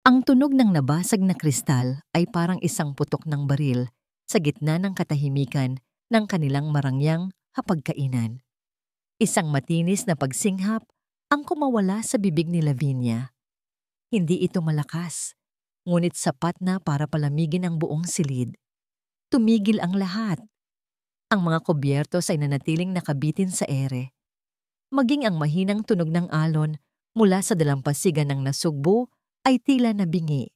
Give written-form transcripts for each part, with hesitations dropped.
Ang tunog ng nabasag na kristal ay parang isang putok ng baril sa gitna ng katahimikan ng kanilang marangyang hapagkainan. Isang matinis na pagsinghap ang kumawala sa bibig ni Lavinia. Hindi ito malakas, ngunit sapat na para palamigin ang buong silid. Tumigil ang lahat. Ang mga kubyertos ay nanatiling nakabitin sa ere. Maging ang mahinang tunog ng alon mula sa dalampasigan ng nasugbo ay tila nabingi.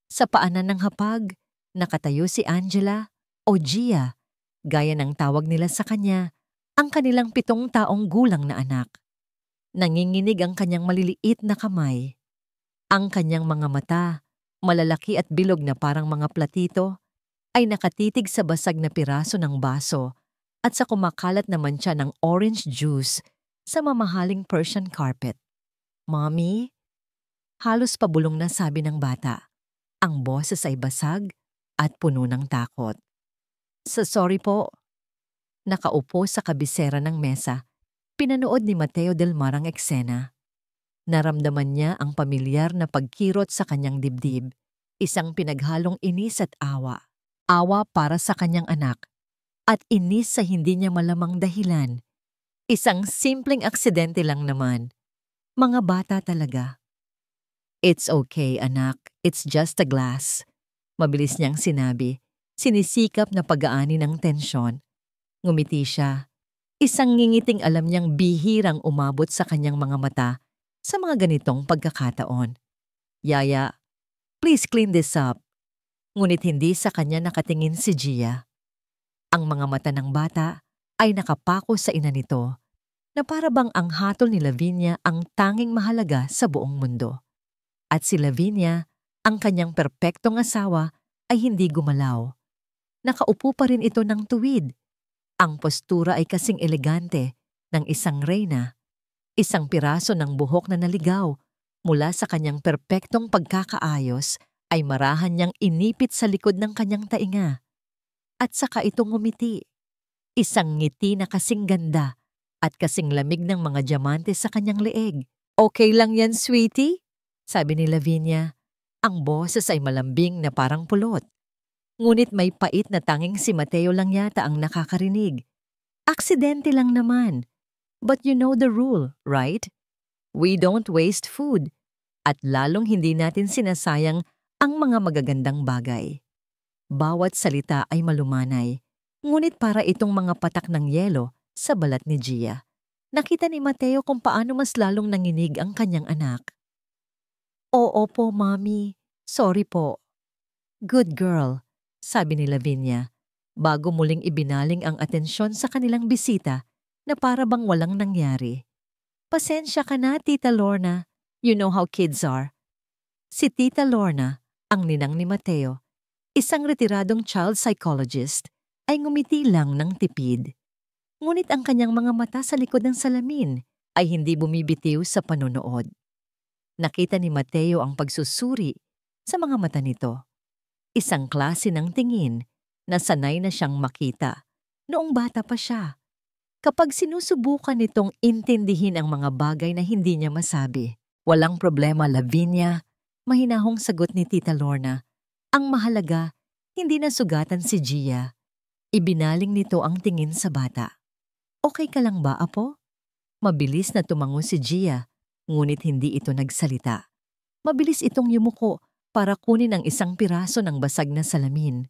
Sa paanan ng hapag, nakatayo si Angela o Gia, gaya ng tawag nila sa kanya, ang kanilang 7 taong gulang na anak. Nanginginig ang kanyang maliliit na kamay. Ang kanyang mga mata, malalaki at bilog na parang mga platito, ay nakatitig sa basag na piraso ng baso at sa kumakalat na mantsa ng orange juice sa mamahaling Persian carpet. "Mommy?" Halos pabulong na sabi ng bata. Ang boses ay basag at puno ng takot. Sorry po." Nakaupo sa kabisera ng mesa, pinanood ni Mateo Del Mar ang eksena. Naramdaman niya ang pamilyar na pagkirot sa kanyang dibdib, isang pinaghalong inis at awa. Awa para sa kanyang anak, at inis sa hindi niya malamang dahilan. Isang simpleng aksidente lang naman. Mga bata talaga. "It's okay, anak. It's just a glass." Mabilis niyang sinabi, sinisikap na pag-aani ng tensyon. Ngumiti siya. Isang ngingiting alam niyang bihirang umabot sa kanyang mga mata sa mga ganitong pagkakataon. "Yaya, please clean this up." Ngunit hindi sa kanya nakatingin si Gia. Ang mga mata ng bata ay nakapako sa ina nito, na para bang ang hatol ni Lavinia ang tanging mahalaga sa buong mundo. At si Lavinia, ang kanyang perpektong asawa, ay hindi gumalaw. Nakaupo pa rin ito ng tuwid. Ang postura ay kasing elegante ng isang reyna. Isang piraso ng buhok na naligaw mula sa kanyang perpektong pagkakaayos ay marahan niyang inipit sa likod ng kanyang tainga. At saka itong ngumiti. Isang ngiti na kasing ganda at kasing lamig ng mga diamante sa kanyang leeg. "Okay lang yan, sweetie?" sabi ni Lavinia. Ang boses ay malambing na parang pulot. Ngunit may pait na tanging si Mateo lang yata ang nakakarinig. "Aksidente lang naman. But you know the rule, right? We don't waste food. At lalong hindi natin sinasayang ang mga magagandang bagay." Bawat salita ay malumanay, ngunit para itong mga patak ng yelo sa balat ni Gia. Nakita ni Mateo kung paano mas lalong nanginig ang kanyang anak. "Oo po, Mommy. Sorry po." "Good girl," sabi ni Lavinia, bago muling ibinaling ang atensyon sa kanilang bisita na para bang walang nangyari. "Pasensya ka na, Tita Lorna. You know how kids are." Si Tita Lorna, ang ninang ni Mateo, isang retiradong child psychologist, ay ngumiti lang ng tipid. Ngunit ang kanyang mga mata sa likod ng salamin ay hindi bumibitiw sa panonood. Nakita ni Mateo ang pagsusuri sa mga mata nito. Isang klase ng tingin na sanay na siyang makita noong bata pa siya. Kapag sinusubukan nitong intindihin ang mga bagay na hindi niya masabi. "Walang problema, Lavinia," mahinahong sagot ni Tita Lorna. Ang mahalaga, hindi na sugatan si Gia. Ibinaling nito ang tingin sa bata. "Okay ka lang ba, apo?" Mabilis na tumango si Gia, ngunit hindi ito nagsalita. Mabilis itong yumuko para kunin ang isang piraso ng basag na salamin.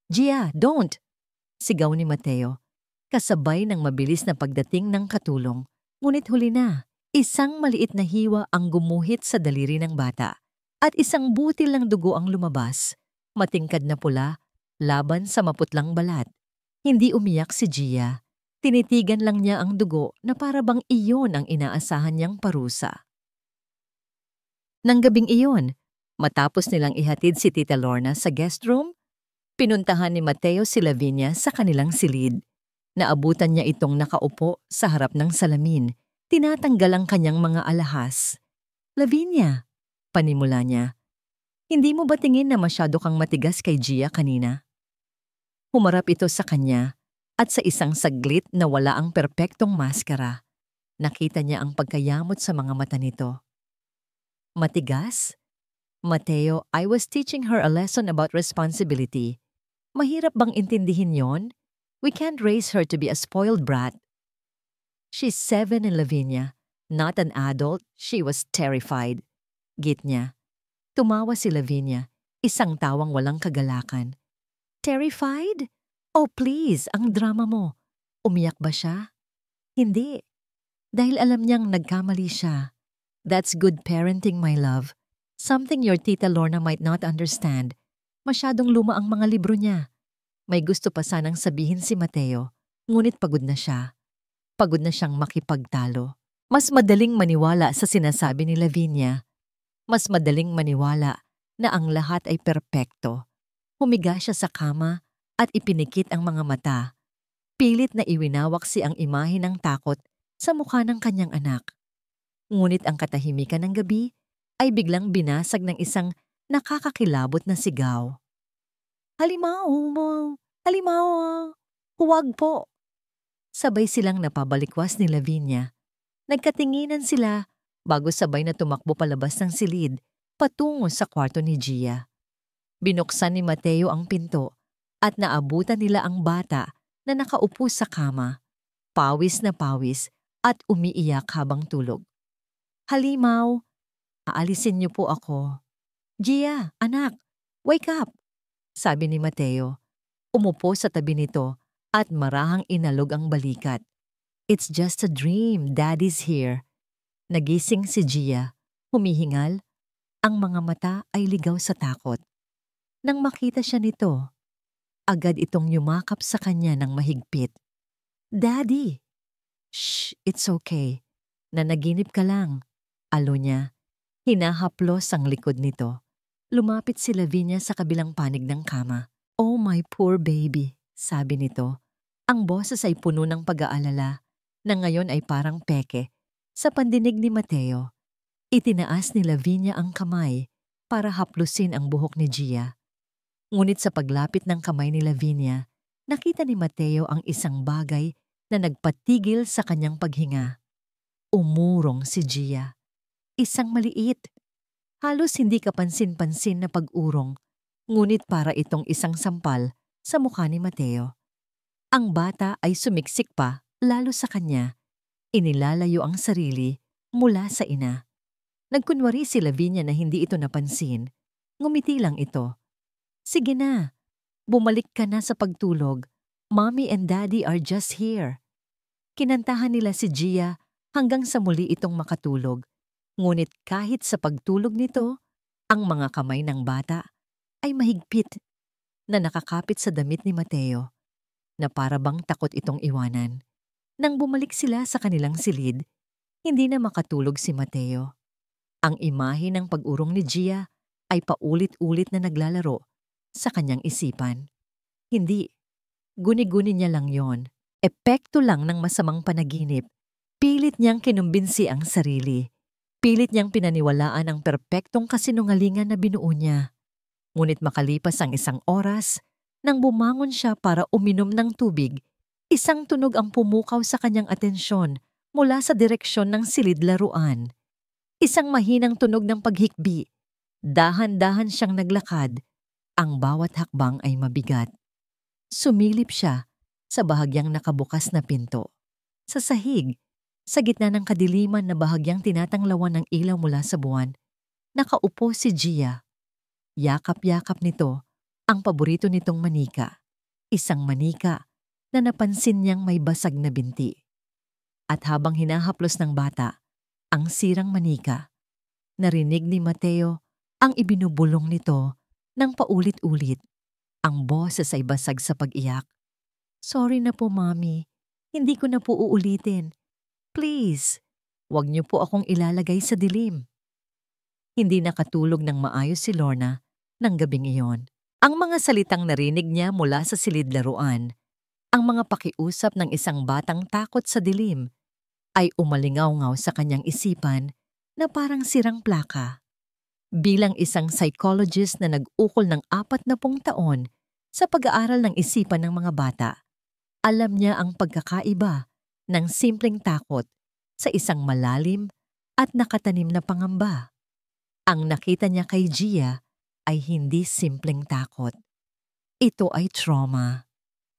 "Gia, don't!" sigaw ni Mateo, kasabay ng mabilis na pagdating ng katulong. Ngunit huli na, isang maliit na hiwa ang gumuhit sa daliri ng bata at isang butil ng dugo ang lumabas, matingkad na pula, laban sa maputlang balat. Hindi umiyak si Gia. Tinitigan lang niya ang dugo na para bang iyon ang inaasahan niyang parusa. Nang gabing iyon, matapos nilang ihatid si Tita Lorna sa guest room, pinuntahan ni Mateo si Lavinia sa kanilang silid. Naabutan niya itong nakaupo sa harap ng salamin. Tinatanggal ang kanyang mga alahas. "Lavinia," panimula niya, "hindi mo ba tingin na masyado kang matigas kay Gia kanina?" Humarap ito sa kanya at sa isang saglit na wala ang perpektong maskara. Nakita niya ang pagkayamot sa mga mata nito. "Matigas? Mateo, I was teaching her a lesson about responsibility. Mahirap bang intindihin yon? We can't raise her to be a spoiled brat. She's 7 in Lavinia. Not an adult, she was terrified. Git niya. Tumawa si Lavinia, isang tawang walang kagalakan. Terrified? Oh please, ang drama mo. Umiyak ba siya? Hindi. Dahil alam niyang nagkamali siya. That's good parenting, my love. Something your Tita Lorna might not understand. Masyadong luma ang mga libro niya. May gusto pa sanang sabihin si Mateo, ngunit pagod na siya. Pagod na siyang makipagtalo. Mas madaling maniwala sa sinasabi ni Lavinia. Mas madaling maniwala na ang lahat ay perpekto. Humiga siya sa kama at ipinikit ang mga mata. Pilit na iwinawak ang imahe ng takot sa mukha ng kanyang anak. Ngunit ang katahimikan ng gabi ay biglang binasag ng isang nakakakilabot na sigaw. Halimaw mo! Halimaw! Huwag po! Sabay silang napabalikwas ni Lavinia. Nagkatinginan sila bago sabay na tumakbo palabas ng silid patungo sa kwarto ni Gia. Binuksan ni Mateo ang pinto at naabutan nila ang bata na nakaupo sa kama, pawis na pawis at umiiyak habang tulog. Halimaw, aalisin niyo po ako. Gia, anak, wake up! Sabi ni Mateo. Umupo sa tabi nito at marahang inalog ang balikat. It's just a dream, Daddy's here. Nagising si Gia, humihingal, ang mga mata ay ligaw sa takot. Nang makita siya nito, agad itong yumakap sa kanya ng mahigpit. Daddy! Shh, it's okay. Nanaginip ka lang. Alo niya. Hinahaplos ang likod nito. Lumapit si Lavinia sa kabilang panig ng kama. Oh my poor baby, sabi nito. Ang boses ay puno ng pag-aalala na ngayon ay parang peke. Sa pandinig ni Mateo, itinaas ni Lavinia ang kamay para haplusin ang buhok ni Gia. Ngunit sa paglapit ng kamay ni Lavinia, nakita ni Mateo ang isang bagay na nagpatigil sa kanyang paghinga. Umurong si Gia. Isang maliit. Halos hindi kapansin-pansin na pag-urong, ngunit para itong isang sampal sa mukha ni Mateo. Ang bata ay sumiksik pa lalo sa kanya. Inilalayo ang sarili mula sa ina. Nagkunwari si Lavinia na hindi ito napansin. Ngumiti lang ito. Sige na, bumalik ka na sa pagtulog. Mommy and Daddy are just here. Kinantahan nila si Gia hanggang sa muli itong makatulog. Ngunit kahit sa pagtulog nito, ang mga kamay ng bata ay mahigpit na nakakapit sa damit ni Mateo na para bang takot itong iwanan. Nang bumalik sila sa kanilang silid, hindi na makatulog si Mateo. Ang imahe ng pag-urong ni Gia ay paulit-ulit na naglalaro sa kanyang isipan. Hindi, guni-guni niya lang yon. Epekto lang ng masamang panaginip. Pilit niyang kinumbinsi ang sarili. Pilit niyang pinaniwalaan ang perpektong kasinungalingan na binuo niya. Ngunit makalipas ang isang oras, nang bumangon siya para uminom ng tubig, isang tunog ang pumukaw sa kanyang atensyon mula sa direksyon ng silid laruan. Isang mahinang tunog ng paghikbi. Dahan-dahan siyang naglakad. Ang bawat hakbang ay mabigat. Sumilip siya sa bahagyang nakabukas na pinto. Sa sahig, sa gitna ng kadiliman na bahagyang tinatanglawan ng ilaw mula sa buwan, nakaupo si Gia. Yakap-yakap nito ang paborito nitong manika. Isang manika na napansin niyang may basag na binti. At habang hinahaplos ng bata ang sirang manika, narinig ni Mateo ang ibinubulong nito ng paulit-ulit. Ang boses ay basag sa pag-iyak. Sorry na po, Mommy. Hindi ko na po uulitin. Please, wag niyo po akong ilalagay sa dilim. Hindi nakatulog ng maayos si Lorna ng gabing iyon. Ang mga salitang narinig niya mula sa silid laruan, ang mga pakiusap ng isang batang takot sa dilim, ay umalingaw-ngaw sa kanyang isipan na parang sirang plaka. Bilang isang psychologist na nag-ukol ng 40 taon sa pag-aaral ng isipan ng mga bata, alam niya ang pagkakaiba ng simpleng takot sa isang malalim at nakatanim na pangamba. Ang nakita niya kay Gia ay hindi simpleng takot. Ito ay trauma.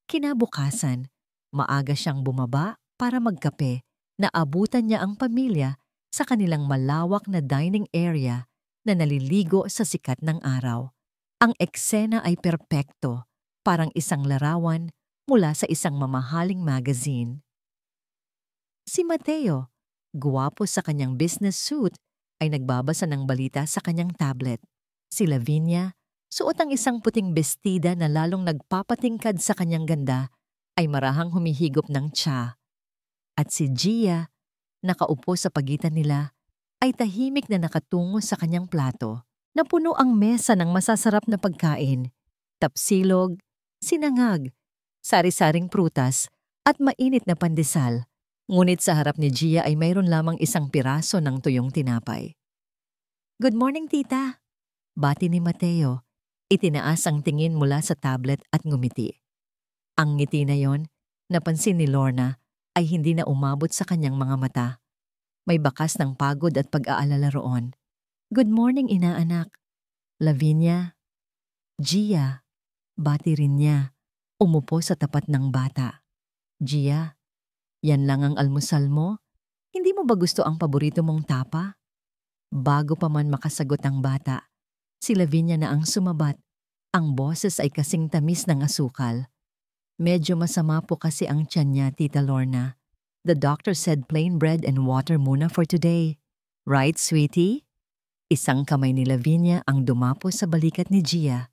Kinabukasan, maaga siyang bumaba para magkape na abutan niya ang pamilya sa kanilang malawak na dining area na naliligo sa sikat ng araw. Ang eksena ay perpekto, parang isang larawan mula sa isang mamahaling magazine. Si Mateo, guwapo sa kanyang business suit, ay nagbabasa ng balita sa kanyang tablet. Si Lavinia, suot ang isang puting bestida na lalong nagpapatingkad sa kanyang ganda, ay marahang humihigop ng tsa. At si Gia, nakaupo sa pagitan nila, ay tahimik na nakatungo sa kanyang plato, na puno ang mesa ng masasarap na pagkain, tapsilog, sinangag, sari-saring prutas, at mainit na pandesal. Ngunit sa harap ni Gia ay mayroon lamang isang piraso ng tuyong tinapay. "Good morning, tita," bati ni Mateo. Itinaas ang tingin mula sa tablet at ngumiti. Ang ngiti na yon, napansin ni Lorna, ay hindi na umabot sa kanyang mga mata. May bakas ng pagod at pag-aalala roon. "Good morning, inaanak." "Lavinia." "Gia," bati rin niya. Umupo sa tapat ng bata. "Gia, yan lang ang almusal mo? Hindi mo ba gusto ang paborito mong tapa?" Bago pa man makasagot ang bata, si Lavinia na ang sumabat. Ang boses ay kasing tamis ng asukal. "Medyo masama po kasi ang tiyan niya, Tita Lorna. The doctor said plain bread and water muna for today. Right, sweetie?" Isang kamay ni Lavinia ang dumapo sa balikat ni Gia.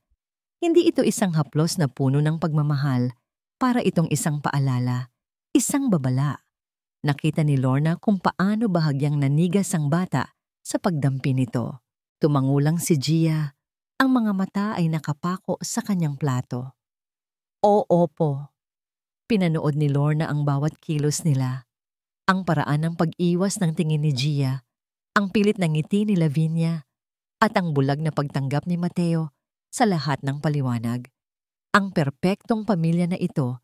Hindi ito isang haplos na puno ng pagmamahal, para itong isang paalala, isang babala. Nakita ni Lorna kung paano bahagyang nanigas ang bata sa pagdampi nito. Tumangulang si Gia. Ang mga mata ay nakapako sa kanyang plato. "Oo po." Pinanood ni Lorna ang bawat kilos nila. Ang paraan ng pag-iwas ng tingin ni Gia, ang pilit ng ngiti ni Lavinia, at ang bulag na pagtanggap ni Mateo sa lahat ng paliwanag. Ang perpektong pamilya na ito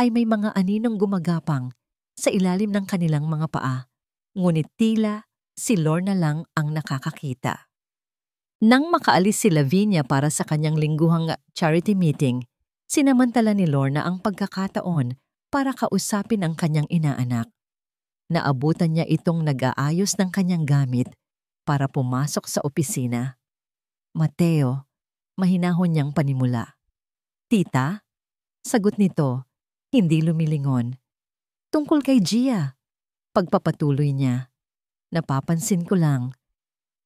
ay may mga aninong gumagapang sa ilalim ng kanilang mga paa, ngunit tila si Lorna lang ang nakakakita. Nang makaalis si Lavinia para sa kanyang lingguhang charity meeting, sinamantala ni Lorna ang pagkakataon para kausapin ang kanyang inaanak. Naabutan niya itong nag-aayos ng kanyang gamit para pumasok sa opisina. "Mateo," mahinahon niyang panimula. "Tita?" Sagot nito, hindi lumilingon. "Tungkol kay Gia." Pagpapatuloy niya. "Napapansin ko lang.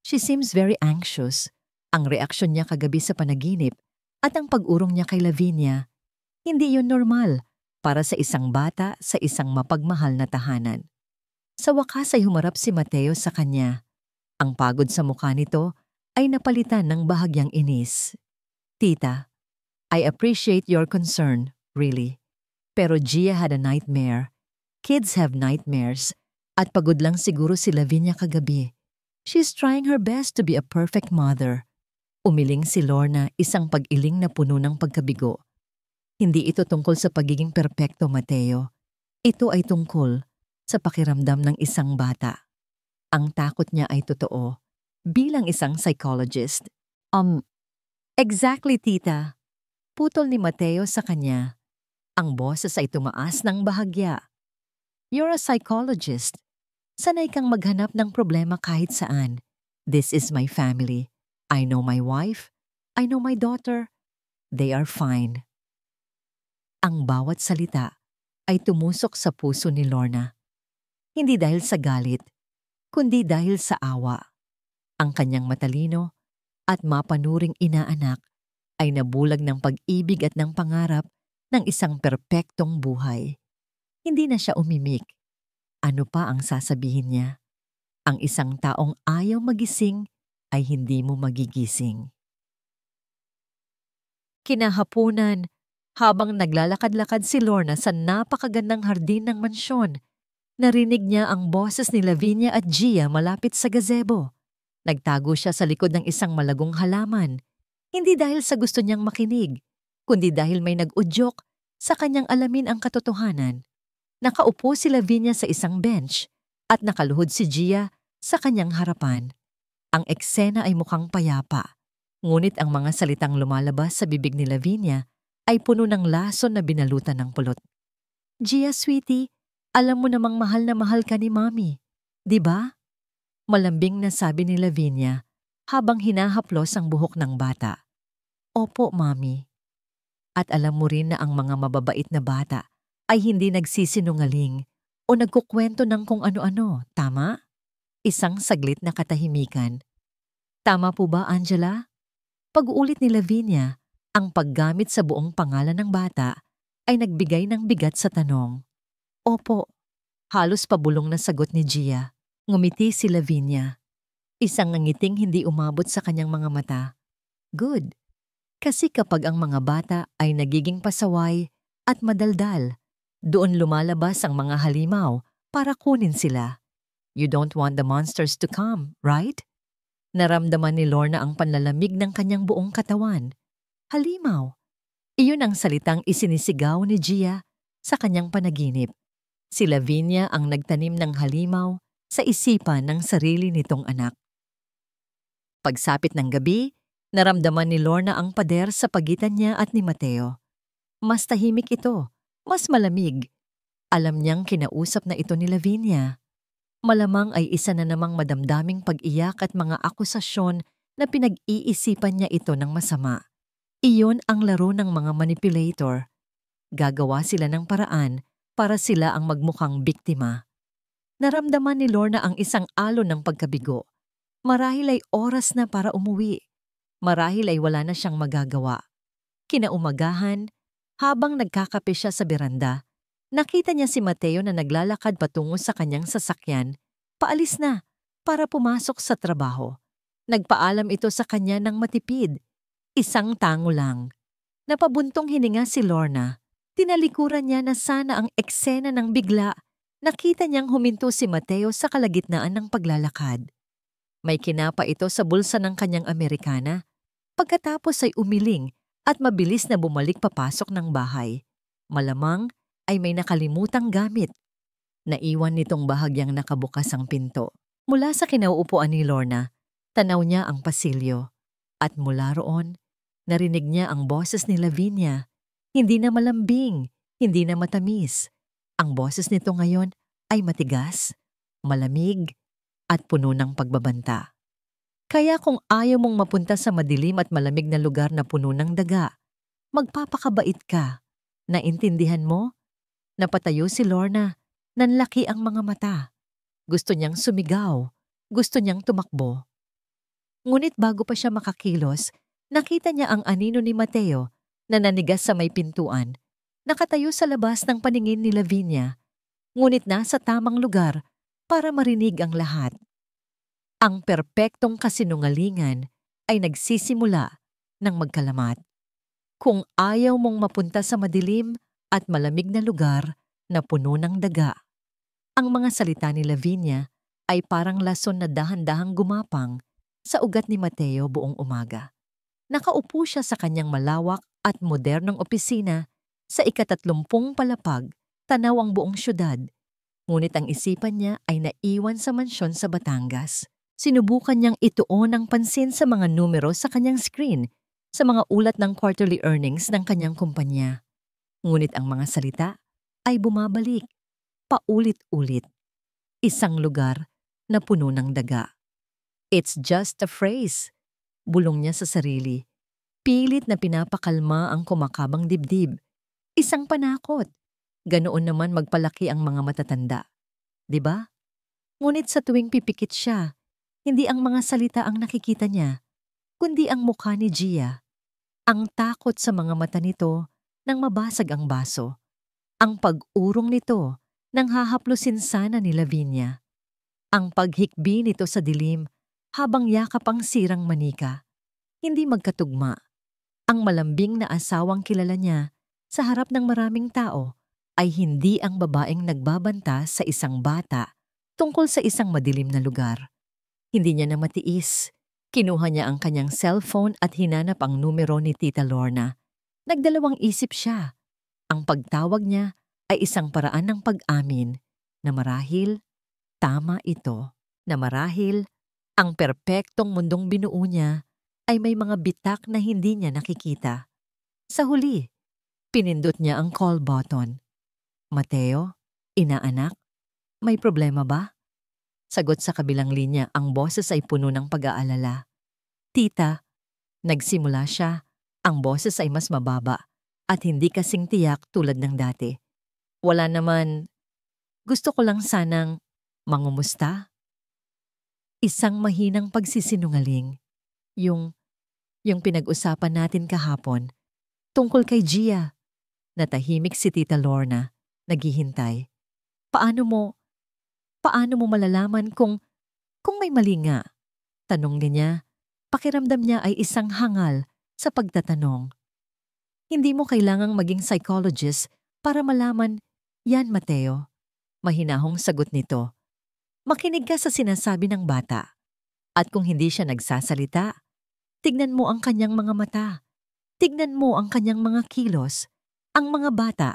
She seems very anxious." Ang reaksyon niya kagabi sa panaginip at ang pag-urong niya kay Lavinia, hindi yun normal para sa isang bata sa isang mapagmahal na tahanan. Sa wakas ay humarap si Mateo sa kanya. Ang pagod sa mukha nito ay napalitan ng bahagyang inis. "Tita, I appreciate your concern, really. Pero Gia had a nightmare. Kids have nightmares. At pagod lang siguro si Lavinia kagabi. She's trying her best to be a perfect mother." Umiling si Lorna, isang pag-iling na puno ng pagkabigo. Hindi ito tungkol sa pagiging perpekto, Mateo. Ito ay tungkol sa pakiramdam ng isang bata. Ang takot niya ay totoo. Bilang isang psychologist. Exactly, tita." Putol ni Mateo sa kanya. Ang boses ay tumaas ng bahagya. "You're a psychologist. Sanay kang maghanap ng problema kahit saan. This is my family. I know my wife. I know my daughter. They are fine." Ang bawat salita ay tumusok sa puso ni Lorna. Hindi dahil sa galit, kundi dahil sa awa. Ang kanyang matalino at mapanuring inaanak ay nabulag ng pag-ibig at ng pangarap ng isang perpektong buhay. Hindi na siya umimik. Ano pa ang sasabihin niya? Ang isang taong ayaw magising ay hindi mo magigising. Kinahapunan, habang naglalakad-lakad si Lorna sa napakagandang hardin ng mansyon, narinig niya ang boses ni Lavinia at Gia malapit sa gazebo. Nagtago siya sa likod ng isang malagong halaman, hindi dahil sa gusto niyang makinig, kundi dahil may nag-udyok sa kanyang alamin ang katotohanan. Nakaupo si Lavinia sa isang bench at nakaluhod si Gia sa kanyang harapan. Ang eksena ay mukhang payapa, ngunit ang mga salitang lumalabas sa bibig ni Lavinia ay puno ng lason na binalutan ng pulot. Gia, sweetie, alam mo namang mahal na mahal ka ni Mommy, di ba? Malambing na sabi ni Lavinia habang hinahaplos ang buhok ng bata. Opo, Mommy. At alam mo rin na ang mga mababait na bata ay hindi nagsisinungaling o nagkukwento ng kung ano-ano, tama? Isang saglit na katahimikan. Tama po ba, Angela? Pag-uulit ni Lavinia, ang paggamit sa buong pangalan ng bata ay nagbigay ng bigat sa tanong. Opo, halos pabulong na sagot ni Gia. Ngumiti si Lavinia. Isang ngiting hindi umabot sa kanyang mga mata. Good. Kasi kapag ang mga bata ay nagiging pasaway at madaldal, doon lumalabas ang mga halimaw para kunin sila. You don't want the monsters to come, right? Naramdaman ni Lorna ang panlalamig ng kanyang buong katawan. Halimaw. Iyon ang salitang isinisigaw ni Gia sa kanyang panaginip. Si Lavinia ang nagtanim ng halimaw sa isipan ng sarili nitong anak. Pagsapit ng gabi, naramdaman ni Lorna ang pader sa pagitan niya at ni Mateo. Mas tahimik ito, mas malamig. Alam niyang kinausap na ito ni Lavinia. Malamang ay isa na namang madamdaming pag-iyak at mga akusasyon na pinag-iisipan niya ito ng masama. Iyon ang laro ng mga manipulator. Gagawa sila ng paraan para sila ang magmukhang biktima. Naramdaman ni Lorna ang isang alon ng pagkabigo. Marahil ay oras na para umuwi. Marahil ay wala na siyang magagawa. Kinaumagahan, habang nagkakape siya sa beranda, nakita niya si Mateo na naglalakad patungo sa kanyang sasakyan. Paalis na para pumasok sa trabaho. Nagpaalam ito sa kanya ng matipid. Isang tango lang. Napabuntong hininga si Lorna. Tinalikuran niya na sana ang eksena ng bigla. Nakita niyang huminto si Mateo sa kalagitnaan ng paglalakad. May kinapa ito sa bulsa ng kanyang Amerikana. Pagkatapos ay umiling at mabilis na bumalik papasok ng bahay. Malamang ay may nakalimutang gamit. Naiwan nitong bahagyang nakabukas ang pinto. Mula sa kinauupuan ni Lorna, tanaw niya ang pasilyo. At mula roon, narinig niya ang boses ni Lavinia. Hindi na malambing, hindi na matamis. Ang boses nito ngayon ay matigas, malamig, at puno ng pagbabanta. Kaya kung ayaw mong mapunta sa madilim at malamig na lugar na puno ng daga, magpapakabait ka. Naintindihan mo? Napatayo si Lorna. Nanlaki ang mga mata. Gusto niyang sumigaw. Gusto niyang tumakbo. Ngunit bago pa siya makakilos, nakita niya ang anino ni Mateo na nanigas sa may pintuan. Nakatayo sa labas ng paningin ni Lavinia, ngunit nasa tamang lugar para marinig ang lahat. Ang perpektong kasinungalingan ay nagsisimula ng magkalamat. Kung ayaw mong mapunta sa madilim at malamig na lugar na puno ng daga, ang mga salita ni Lavinia ay parang lason na dahan-dahang gumapang sa ugat ni Mateo buong umaga. Nakaupo siya sa kanyang malawak at modernong opisina sa 30 palapag, tanaw ang buong syudad. Ngunit ang isipan niya ay naiwan sa mansyon sa Batangas. Sinubukan niyang ituon ang pansin sa mga numero sa kanyang screen, sa mga ulat ng quarterly earnings ng kanyang kumpanya. Ngunit ang mga salita ay bumabalik, paulit-ulit. Isang lugar na puno ng daga. It's just a phrase, bulong niya sa sarili. Pilit na pinapakalma ang kumakabang dibdib. Isang panakot. Ganoon naman magpalaki ang mga matatanda. Diba? Ngunit sa tuwing pipikit siya, hindi ang mga salita ang nakikita niya, kundi ang mukha ni Gia. Ang takot sa mga mata nito nang mabasag ang baso. Ang pag-urong nito nang hahaplusin sana ni Lavinia. Ang paghikbi nito sa dilim habang yakap ang sirang manika. Hindi magkatugma. Ang malambing na asawang kilala niya sa harap ng maraming tao ay hindi ang babaeng nagbabanta sa isang bata tungkol sa isang madilim na lugar. Hindi niya na matiis. Kinuha niya ang kanyang cellphone at hinanap ang numero ni Tita Lorna. Nagdalawang isip siya. Ang pagtawag niya ay isang paraan ng pag-amin na marahil tama ito, na marahil Ang perpektong mundong binuo niya ay may mga bitak na hindi niya nakikita. Sa huli, pinindot niya ang call button. Mateo, inaanak, may problema ba? Sagot sa kabilang linya, ang boses ay puno ng pag-aalala. Tita, nagsimula siya. Ang boses ay mas mababa at hindi kasing tiyak tulad ng dati. Wala naman, gusto ko lang sanang mangumusta. Isang mahinang pagsisinungaling. Yung pinag-usapan natin kahapon tungkol kay Gia. Natahimik si Tita Lorna, naghihintay. Paano mo malalaman kung may mali nga? Tanong niya. Pakiramdam niya ay isang hangal sa pagtatanong. Hindi mo kailangang maging psychologist para malaman yan, Mateo. Mahinahong sagot nito. Makinig ka sa sinasabi ng bata. At kung hindi siya nagsasalita, tignan mo ang kanyang mga mata. Tignan mo ang kanyang mga kilos. Ang mga bata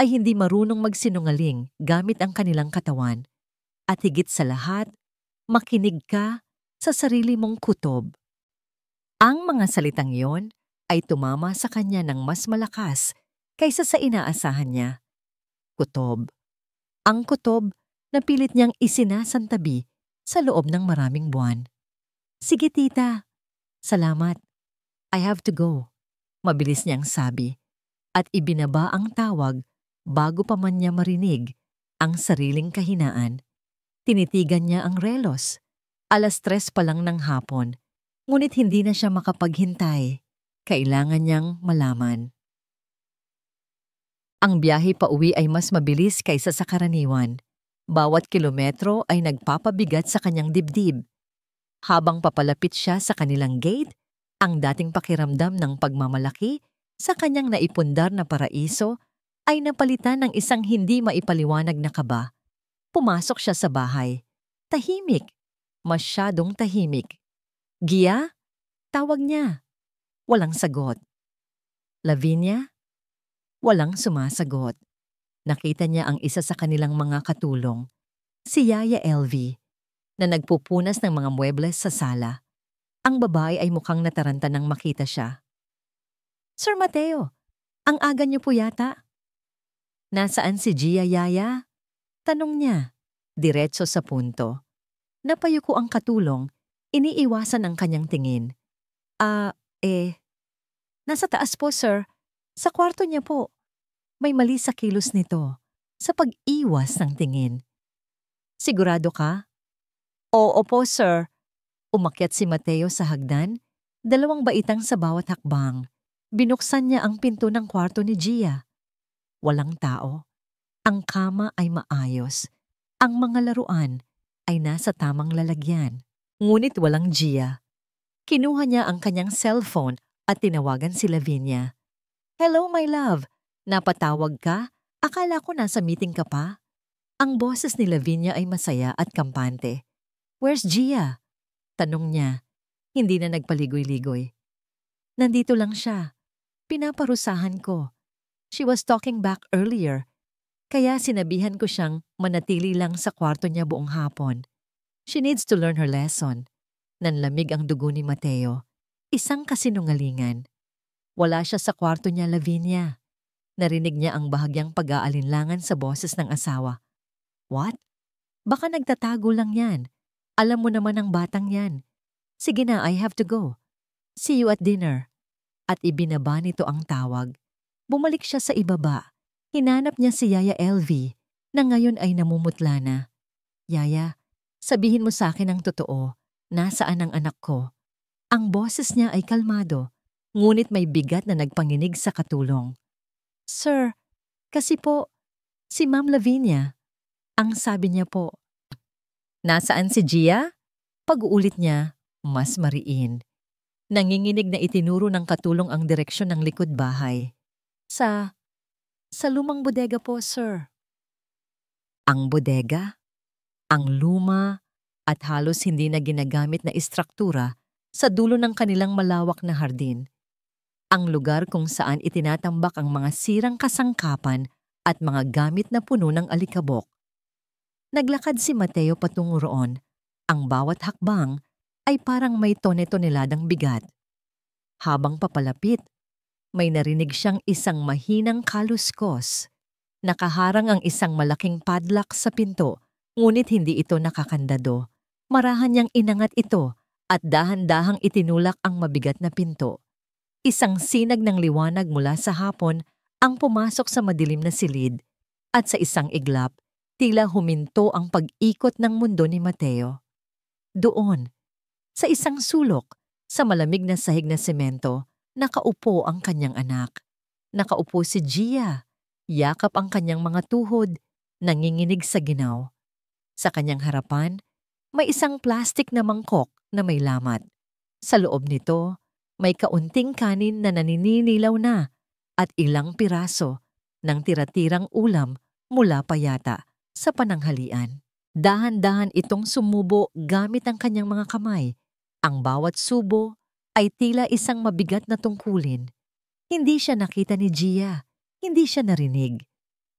ay hindi marunong magsinungaling gamit ang kanilang katawan. At higit sa lahat, makinig ka sa sarili mong kutob. Ang mga salitang yon ay tumama sa kanya ng mas malakas kaysa sa inaasahan niya. Kutob. Ang kutob na pilit niyang isinasantabi sa loob ng maraming buwan. Sige tita, salamat. I have to go. Mabilis niyang sabi at ibinaba ang tawag bago pa man niya marinig ang sariling kahinaan. Tinitigan niya ang relos. 3:00 pa lang ng hapon. Ngunit hindi na siya makapaghintay. Kailangan niyang malaman. Ang biyahe pa uwi ay mas mabilis kaysa sa karaniwan. Bawat kilometro ay nagpapabigat sa kanyang dibdib. Habang papalapit siya sa kanilang gate, ang dating pakiramdam ng pagmamalaki sa kanyang naipundar na paraiso ay napalitan ng isang hindi maipaliwanag na kaba. Pumasok siya sa bahay. Tahimik. Masyadong tahimik. Gia? Tawag niya. Walang sagot. Lavinia? Walang sumasagot. Nakita niya ang isa sa kanilang mga katulong, si Yaya LV, na nagpupunas ng mga muebles sa sala. Ang babae ay mukhang nataranta nang makita siya. Sir Mateo, ang aga niyo po yata. Nasaan si Gia, Yaya? Tanong niya, diretso sa punto. Napayuko ang katulong, iniiwasan ang kanyang tingin. Nasa taas po, sir. Sa kwarto niya po. May mali sa kilos nito, sa pag-iwas ng tingin. Sigurado ka? Oo po, sir. Umakyat si Mateo sa hagdan, 2 baitang sa bawat hakbang. Binuksan niya ang pinto ng kwarto ni Gia. Walang tao. Ang kama ay maayos. Ang mga laruan ay nasa tamang lalagyan. Ngunit walang Gia. Kinuha niya ang kanyang cellphone at tinawagan si Lavinia. Hello, my love. Napatawag ka? Akala ko nasa meeting ka pa. Ang boses ni Lavinia ay masaya at kampante. Where's Gia? Tanong niya. Hindi na nagpaligoy-ligoy. Nandito lang siya. Pinaparusahan ko. She was talking back earlier. Kaya sinabihan ko siyang manatili lang sa kwarto niya buong hapon. She needs to learn her lesson. Nanlamig ang dugo ni Mateo. Isang kasinungalingan. Wala siya sa kwarto niya, Lavinia. Narinig niya ang bahagyang pag-aalinlangan sa boses ng asawa. What? Baka nagtatago lang yan. Alam mo naman ang batang yan. Sige na, I have to go. See you at dinner. At ibinaba nito ang tawag. Bumalik siya sa ibaba. Hinanap niya si Yaya LV na ngayon ay namumutla na. Yaya, sabihin mo sa akin ang totoo. Nasaan ang anak ko? Ang boses niya ay kalmado, ngunit may bigat na nagpanginig sa katulong. Sir, kasi po, si Ma'am Lavinia. Ang sabi niya po. Nasaan si Gia? Pag-uulit niya, mas mariin. Nanginginig na itinuro ng katulong ang direksyon ng likod bahay. Sa lumang bodega po, sir. Ang bodega? Ang luma at halos hindi na ginagamit na istruktura sa dulo ng kanilang malawak na hardin. Ang lugar kung saan itinatambak ang mga sirang kasangkapan at mga gamit na puno ng alikabok. Naglakad si Mateo patungo roon. Ang bawat hakbang ay parang may tone-toneladang bigat. Habang papalapit, may narinig siyang isang mahinang kaluskos. Nakaharang ang isang malaking padlock sa pinto, ngunit hindi ito nakakandado. Marahan niyang inangat ito at dahan-dahang itinulak ang mabigat na pinto. Isang sinag ng liwanag mula sa hapon ang pumasok sa madilim na silid at sa isang iglap, tila huminto ang pag-ikot ng mundo ni Mateo. Doon, sa isang sulok, sa malamig na sahig na semento, nakaupo ang kanyang anak. Nakaupo si Gia. Yakap ang kanyang mga tuhod, nanginginig sa ginaw. Sa kanyang harapan, may isang plastik na mangkok na may lamat. Sa loob nito, may kaunting kanin na nanininilaw na at ilang piraso ng tira-tirang ulam mula pa yata sa pananghalian. Dahan-dahan itong sumubo gamit ang kanyang mga kamay. Ang bawat subo ay tila isang mabigat na tungkulin. Hindi siya nakita ni Gia. Hindi siya narinig.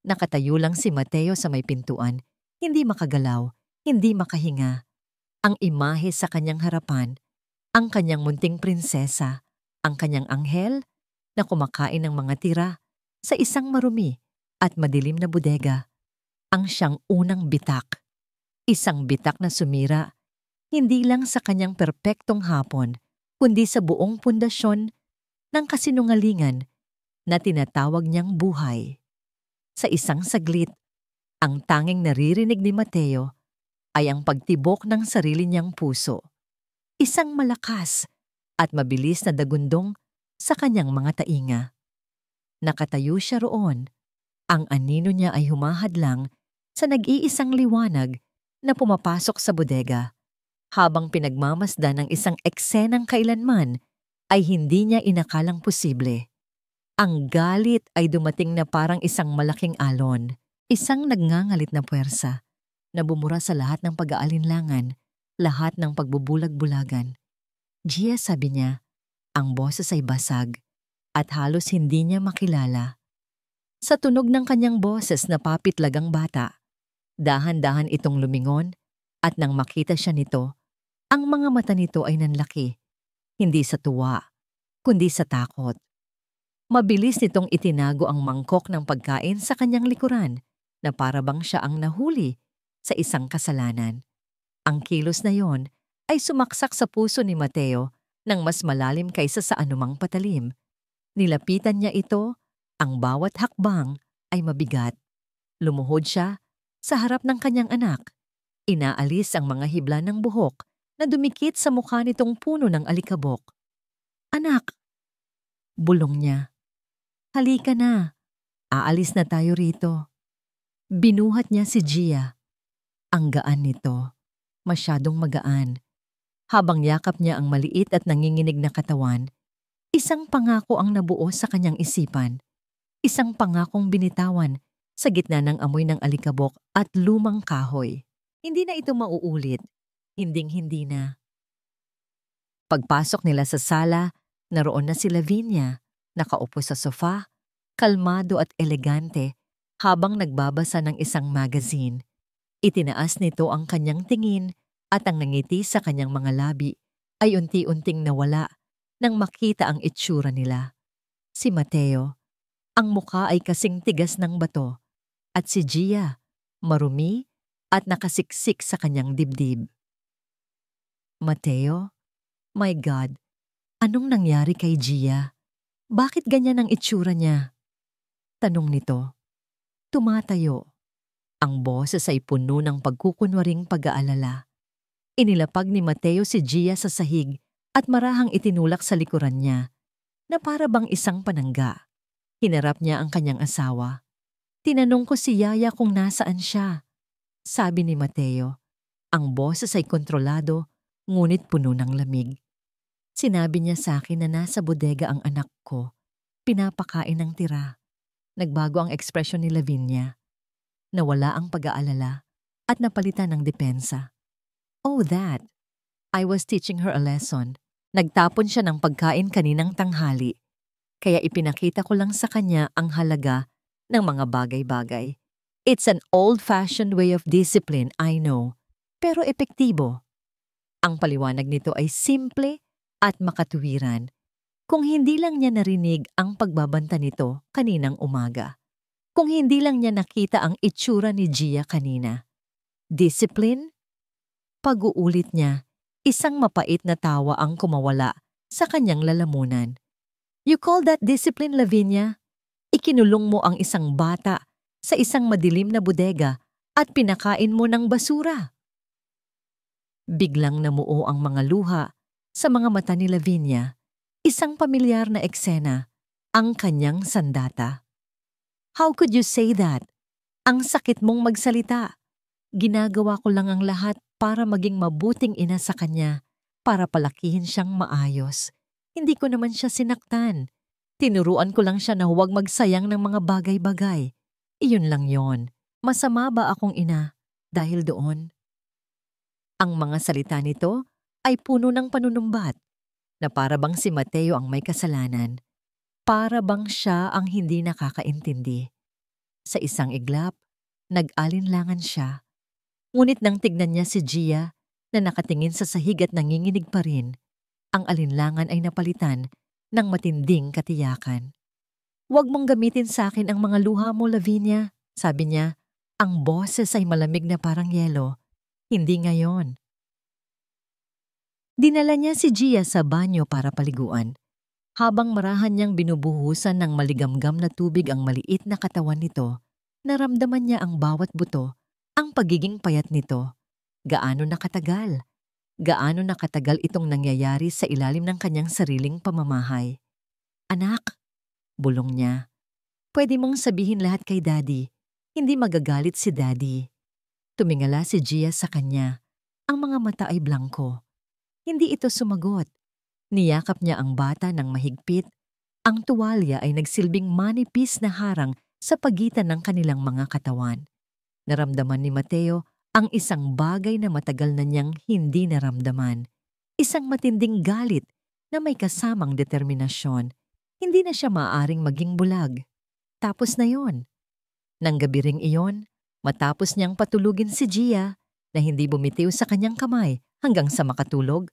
Nakatayo lang si Mateo sa may pintuan, hindi makagalaw, hindi makahinga. Ang imahe sa kanyang harapan, ang kanyang munting prinsesa, ang kanyang anghel na kumakain ng mga tira sa isang marumi at madilim na bodega. Ang siyang unang bitak. Isang bitak na sumira, hindi lang sa kanyang perpektong hapon, kundi sa buong pundasyon ng kasinungalingan na tinatawag niyang buhay. Sa isang saglit, ang tanging naririnig ni Mateo ay ang pagtibok ng sarili niyang puso. Isang malakas at mabilis na dagundong sa kanyang mga tainga. Nakatayo siya roon. Ang anino niya ay humahadlang sa nag-iisang liwanag na pumapasok sa bodega. Habang pinagmamasdan ng isang eksenang kailanman ay hindi niya inakalang posible. Ang galit ay dumating na parang isang malaking alon, isang nagngangalit na puwersa, na bumura sa lahat ng pag-aalinlangan, lahat ng pagbubulag-bulagan. Gia, sabi niya, ang boses ay basag at halos hindi niya makilala. Sa tunog ng kanyang boses na papitlagang bata, dahan-dahan itong lumingon at nang makita siya nito, ang mga mata nito ay nanlaki, hindi sa tuwa, kundi sa takot. Mabilis nitong itinago ang mangkok ng pagkain sa kanyang likuran na para bang siya ang nahuli sa isang kasalanan. Ang kilos na yon ay sumaksak sa puso ni Mateo ng mas malalim kaysa sa anumang patalim. Nilapitan niya ito, ang bawat hakbang ay mabigat. Lumuhod siya sa harap ng kanyang anak. Inaalis ang mga hibla ng buhok na dumikit sa mukha nitong puno ng alikabok. Anak! Bulong niya. Halika na. Aalis na tayo rito. Binuhat niya si Gia. Ang gaan nito. Masyadong magaan. Habang yakap niya ang maliit at nanginginig na katawan, isang pangako ang nabuo sa kanyang isipan. Isang pangakong binitawan sa gitna ng amoy ng alikabok at lumang kahoy. Hindi na ito mauulit. Hinding-hindi na. Pagpasok nila sa sala, naroon na si Lavinia. Nakaupo sa sofa, kalmado at elegante habang nagbabasa ng isang magazine. Itinaas nito ang kanyang tingin at ang nangiti sa kanyang mga labi ay unti-unting nawala nang makita ang itsura nila. Si Mateo, ang mukha ay kasing tigas ng bato at si Gia, marumi at nakasiksik sa kanyang dibdib. Mateo, my God, anong nangyari kay Gia? Bakit ganyan ang itsura niya? Tanong nito. Tumatayo. Ang boses ay puno ng pagkukunwaring pag-aalala. Inilapag ni Mateo si Gia sa sahig at marahang itinulak sa likuran niya na para bang isang panangga. Hinarap niya ang kanyang asawa. Tinanong ko si Yaya kung nasaan siya. Sabi ni Mateo. Ang boses ay kontrolado ngunit puno ng lamig. Sinabi niya sa akin na nasa bodega ang anak ko. Pinapakain ng tira. Nagbago ang ekspresyon ni Lavinia. Nawala ang pag-aalala at napalitan ng depensa. Oh, that. I was teaching her a lesson. Nagtapon siya ng pagkain kaninang tanghali. Kaya ipinakita ko lang sa kanya ang halaga ng mga bagay-bagay. It's an old-fashioned way of discipline, I know. Pero epektibo. Ang paliwanag nito ay simple at makatuwiran kung hindi lang niya narinig ang pagbabanta nito kaninang umaga. Kung hindi lang niya nakita ang itsura ni Gia kanina. Discipline? Pag-uulit niya, isang mapait na tawa ang kumawala sa kanyang lalamunan. You call that discipline, Lavinia? Ikinulong mo ang isang bata sa isang madilim na bodega at pinakain mo ng basura. Biglang namuo ang mga luha sa mga mata ni Lavinia, isang pamilyar na eksena, ang kanyang sandata. How could you say that? Ang sakit mong magsalita. Ginagawa ko lang ang lahat para maging mabuting ina sa kanya, para palakihin siyang maayos. Hindi ko naman siya sinaktan. Tinuruan ko lang siya na huwag magsayang ng mga bagay-bagay. Iyon lang yon. Masama ba akong ina dahil doon? Ang mga salita nito ay puno ng panunumbat na para bang si Mateo ang may kasalanan. Para bang siya ang hindi nakakaintindi. Sa isang iglap, nag-alinlangan siya. Ngunit nang tignan niya si Gia na nakatingin sa sahig at nanginginig pa rin, ang alinlangan ay napalitan ng matinding katiyakan. Huwag mong gamitin sa akin ang mga luha mo, Lavinia, sabi niya. Ang boses ay malamig na parang yelo. Hindi ngayon. Dinala niya si Gia sa banyo para paliguan. Habang marahan niyang binubuhusan ng maligamgam na tubig ang maliit na katawan nito, naramdaman niya ang bawat buto, ang pagiging payat nito. Gaano nakatagal? Gaano nakatagal itong nangyayari sa ilalim ng kanyang sariling pamamahay? Anak, bulong niya, pwede mong sabihin lahat kay Daddy. Hindi magagalit si Daddy. Tumingala si Gia sa kanya. Ang mga mata ay blangko. Hindi ito sumagot. Niyakap niya ang bata ng mahigpit. Ang tuwalya ay nagsilbing manipis na harang sa pagitan ng kanilang mga katawan. Naramdaman ni Mateo ang isang bagay na matagal na niyang hindi naramdaman. Isang matinding galit na may kasamang determinasyon. Hindi na siya maaaring maging bulag. Tapos na yon. Nang gabi ring iyon, matapos niyang patulugin si Gia na hindi bumitiw sa kanyang kamay hanggang sa makatulog,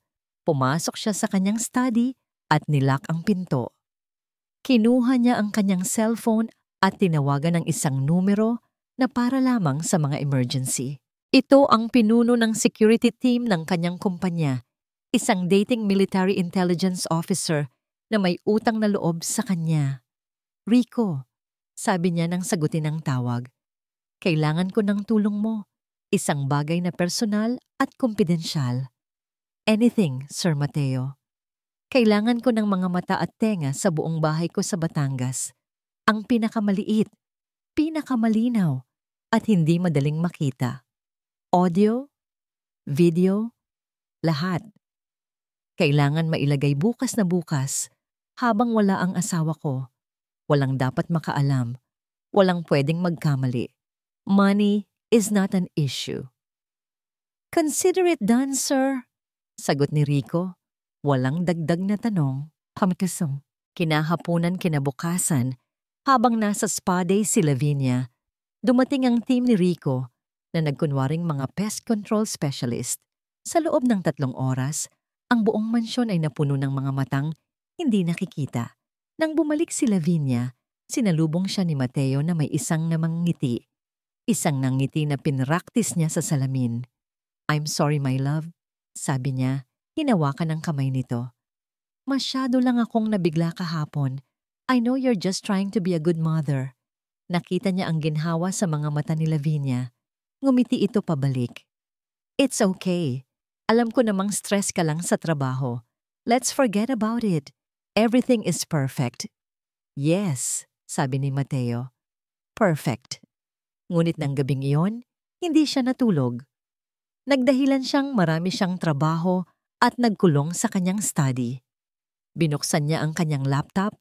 pumasok siya sa kanyang study at nilock ang pinto. Kinuha niya ang kanyang cellphone at tinawagan ng isang numero na para lamang sa mga emergency. Ito ang pinuno ng security team ng kanyang kumpanya, isang dating military intelligence officer na may utang na loob sa kanya. Rico, sabi niya nang sagutin ang tawag, kailangan ko ng tulong mo, isang bagay na personal at kumpidensyal. Anything, Sir Mateo. Kailangan ko ng mga mata at tenga sa buong bahay ko sa Batangas. Ang pinakamaliit, pinakamalinaw, at hindi madaling makita. Audio, video, lahat. Kailangan mailagay bukas na bukas habang wala ang asawa ko. Walang dapat makaalam. Walang pwedeng magkamali. Money is not an issue. Consider it done, sir. Sagot ni Rico. Walang dagdag na tanong. Pamkasong. Kinahapunan kinabukasan, habang nasa spa day si Lavinia, dumating ang team ni Rico na nagkunwaring mga pest control specialist. Sa loob ng 3 oras, ang buong mansyon ay napuno ng mga matang hindi nakikita. Nang bumalik si Lavinia, sinalubong siya ni Mateo na may isang namang ngiti. Isang nangiti na pinraktis niya sa salamin. I'm sorry, my love, sabi niya, hinawakan ang kamay nito. Masyado lang akong nabigla kahapon. I know you're just trying to be a good mother. Nakita niya ang ginhawa sa mga mata ni Lavinia. Ngumiti ito pabalik. It's okay. Alam ko namang stress ka lang sa trabaho. Let's forget about it. Everything is perfect. Yes, sabi ni Mateo. Perfect. Ngunit ng gabing iyon, hindi siya natulog. Nagdahilan siyang marami siyang trabaho at nagkulong sa kanyang study. Binuksan niya ang kanyang laptop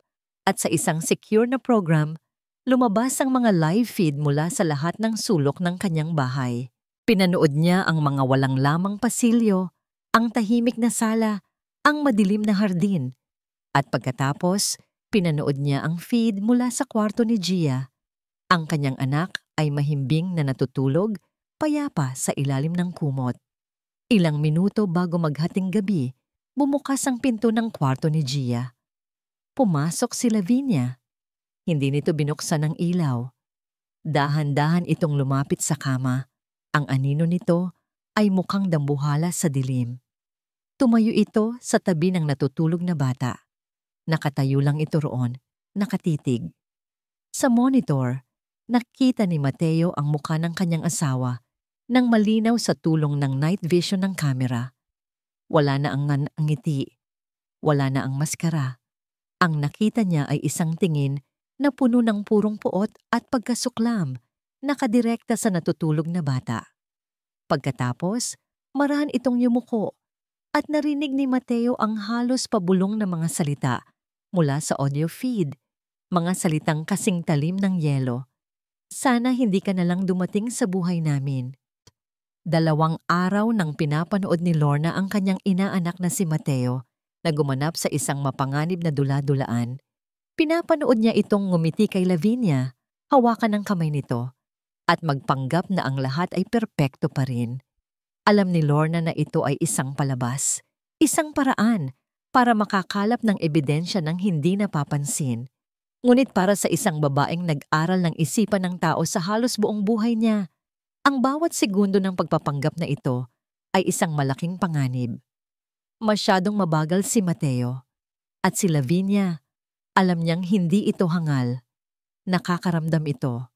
at sa isang secure na program, lumabas ang mga live feed mula sa lahat ng sulok ng kanyang bahay. Pinanood niya ang mga walang lamang pasilyo, ang tahimik na sala, ang madilim na hardin. At pagkatapos, pinanood niya ang feed mula sa kwarto ni Gia. Ang kanyang anak ay mahimbing na natutulog, payapa sa ilalim ng kumot. Ilang minuto bago maghating gabi, bumukas ang pinto ng kwarto ni Gia. Pumasok si Lavinia. Hindi nito binuksan ang ilaw. Dahan-dahan itong lumapit sa kama. Ang anino nito ay mukhang dambuhala sa dilim. Tumayo ito sa tabi ng natutulog na bata. Nakatayo lang ito roon, nakatitig. Sa monitor, nakita ni Mateo ang mukha ng kanyang asawa nang malinaw sa tulong ng night vision ng kamera. Wala na ang ngiti, wala na ang maskara. Ang nakita niya ay isang tingin na puno ng purong puot at pagkasuklam, nakadirekta sa natutulog na bata. Pagkatapos, marahan itong yumuko at narinig ni Mateo ang halos pabulong na mga salita mula sa audio feed, mga salitang kasing talim ng yelo. Sana hindi ka na lang dumating sa buhay namin. 2 araw nang pinapanood ni Lorna ang kanyang inaanak na si Mateo na gumanap sa isang mapanganib na dula-dulaan. Pinapanood niya itong ngumiti kay Lavinia, hawakan ang kamay nito, at magpanggap na ang lahat ay perpekto pa rin. Alam ni Lorna na ito ay isang palabas, isang paraan para makakalap ng ebidensya ng hindi napapansin. Ngunit para sa isang babaeng nag-aral ng isipan ng tao sa halos buong buhay niya, ang bawat segundo ng pagpapanggap na ito ay isang malaking panganib. Masyadong mabagal si Mateo. At si Lavinia, alam niyang hindi ito hangal. Nakakaramdam ito.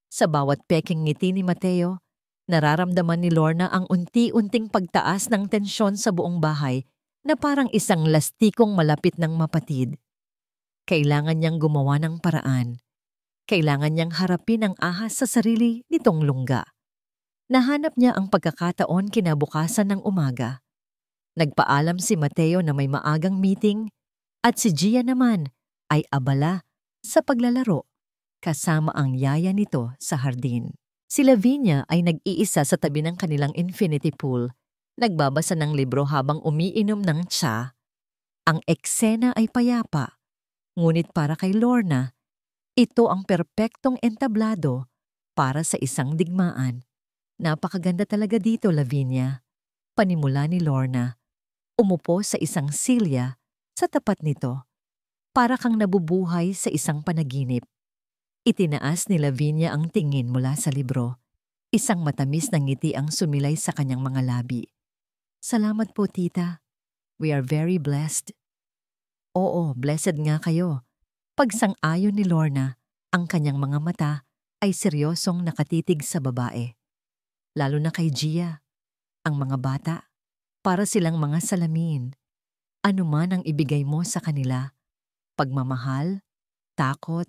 Sa bawat peking ngiti ni Mateo, nararamdaman ni Lorna ang unti-unting pagtaas ng tensyon sa buong bahay na parang isang lastikong malapit ng mapatid. Kailangan niyang gumawa ng paraan. Kailangan niyang harapin ang ahas sa sarili nitong lungga. Nahanap niya ang pagkakataon kinabukasan ng umaga. Nagpaalam si Mateo na may maagang meeting at si Gia naman ay abala sa paglalaro kasama ang yaya nito sa hardin. Si Lavinia ay nag-iisa sa tabi ng kanilang infinity pool, nagbabasa ng libro habang umiinom ng tsa. Ang eksena ay payapa, ngunit para kay Lorna, ito ang perpektong entablado para sa isang digmaan. Napakaganda talaga dito, Lavinia. Panimula ni Lorna. Umupo sa isang silya sa tapat nito. Para kang nabubuhay sa isang panaginip. Itinaas ni Lavinia ang tingin mula sa libro. Isang matamis na ngiti ang sumilay sa kanyang mga labi. Salamat po, tita. We are very blessed. Oo, blessed nga kayo. Pagsang-ayon ni Lorna, ang kanyang mga mata ay seryosong nakatitig sa babae. Lalo na kay Gia, ang mga bata, para silang mga salamin. Ano man ang ibigay mo sa kanila, pagmamahal, takot,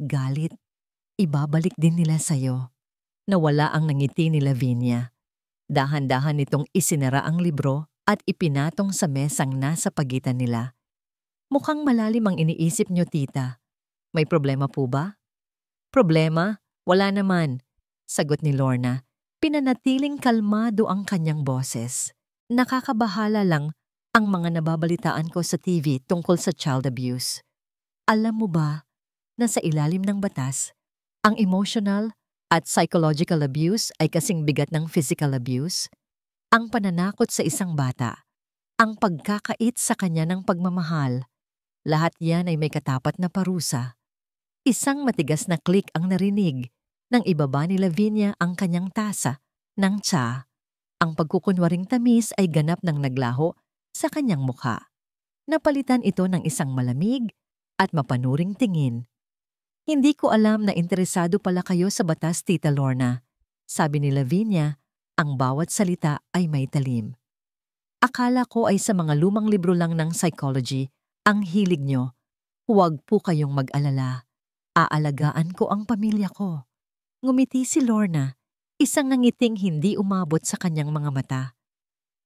galit, ibabalik din nila sa'yo. Nawala ang nangiti ni Lavinia. Dahan-dahan nitong isinara ang libro at ipinatong sa mesang nasa pagitan nila. Mukhang malalim ang iniisip niyo, tita. May problema po ba? Problema? Wala naman, sagot ni Lorna. Pinanatiling kalmado ang kanyang boses. Nakakabahala lang ang mga nababalitaan ko sa TV tungkol sa child abuse. Alam mo ba na sa ilalim ng batas, ang emotional at psychological abuse ay kasing bigat ng physical abuse? Ang pananakot sa isang bata, ang pagkakait sa kanya ng pagmamahal, lahat yan ay may katapat na parusa. Isang matigas na click ang narinig nang ibaba ni Lavinia ang kanyang tasa ng tsa. Ang pagkukunwaring tamis ay ganap ng naglaho sa kanyang mukha. Napalitan ito ng isang malamig at mapanuring tingin. Hindi ko alam na interesado pala kayo sa batas, Tita Lorna. Sabi ni Lavinia, ang bawat salita ay may talim. Akala ko ay sa mga lumang libro lang ng psychology ang hilig nyo. Huwag po kayong mag-alala. Aalagaan ko ang pamilya ko. Ngumiti si Lorna, isang nangiting hindi umabot sa kanyang mga mata.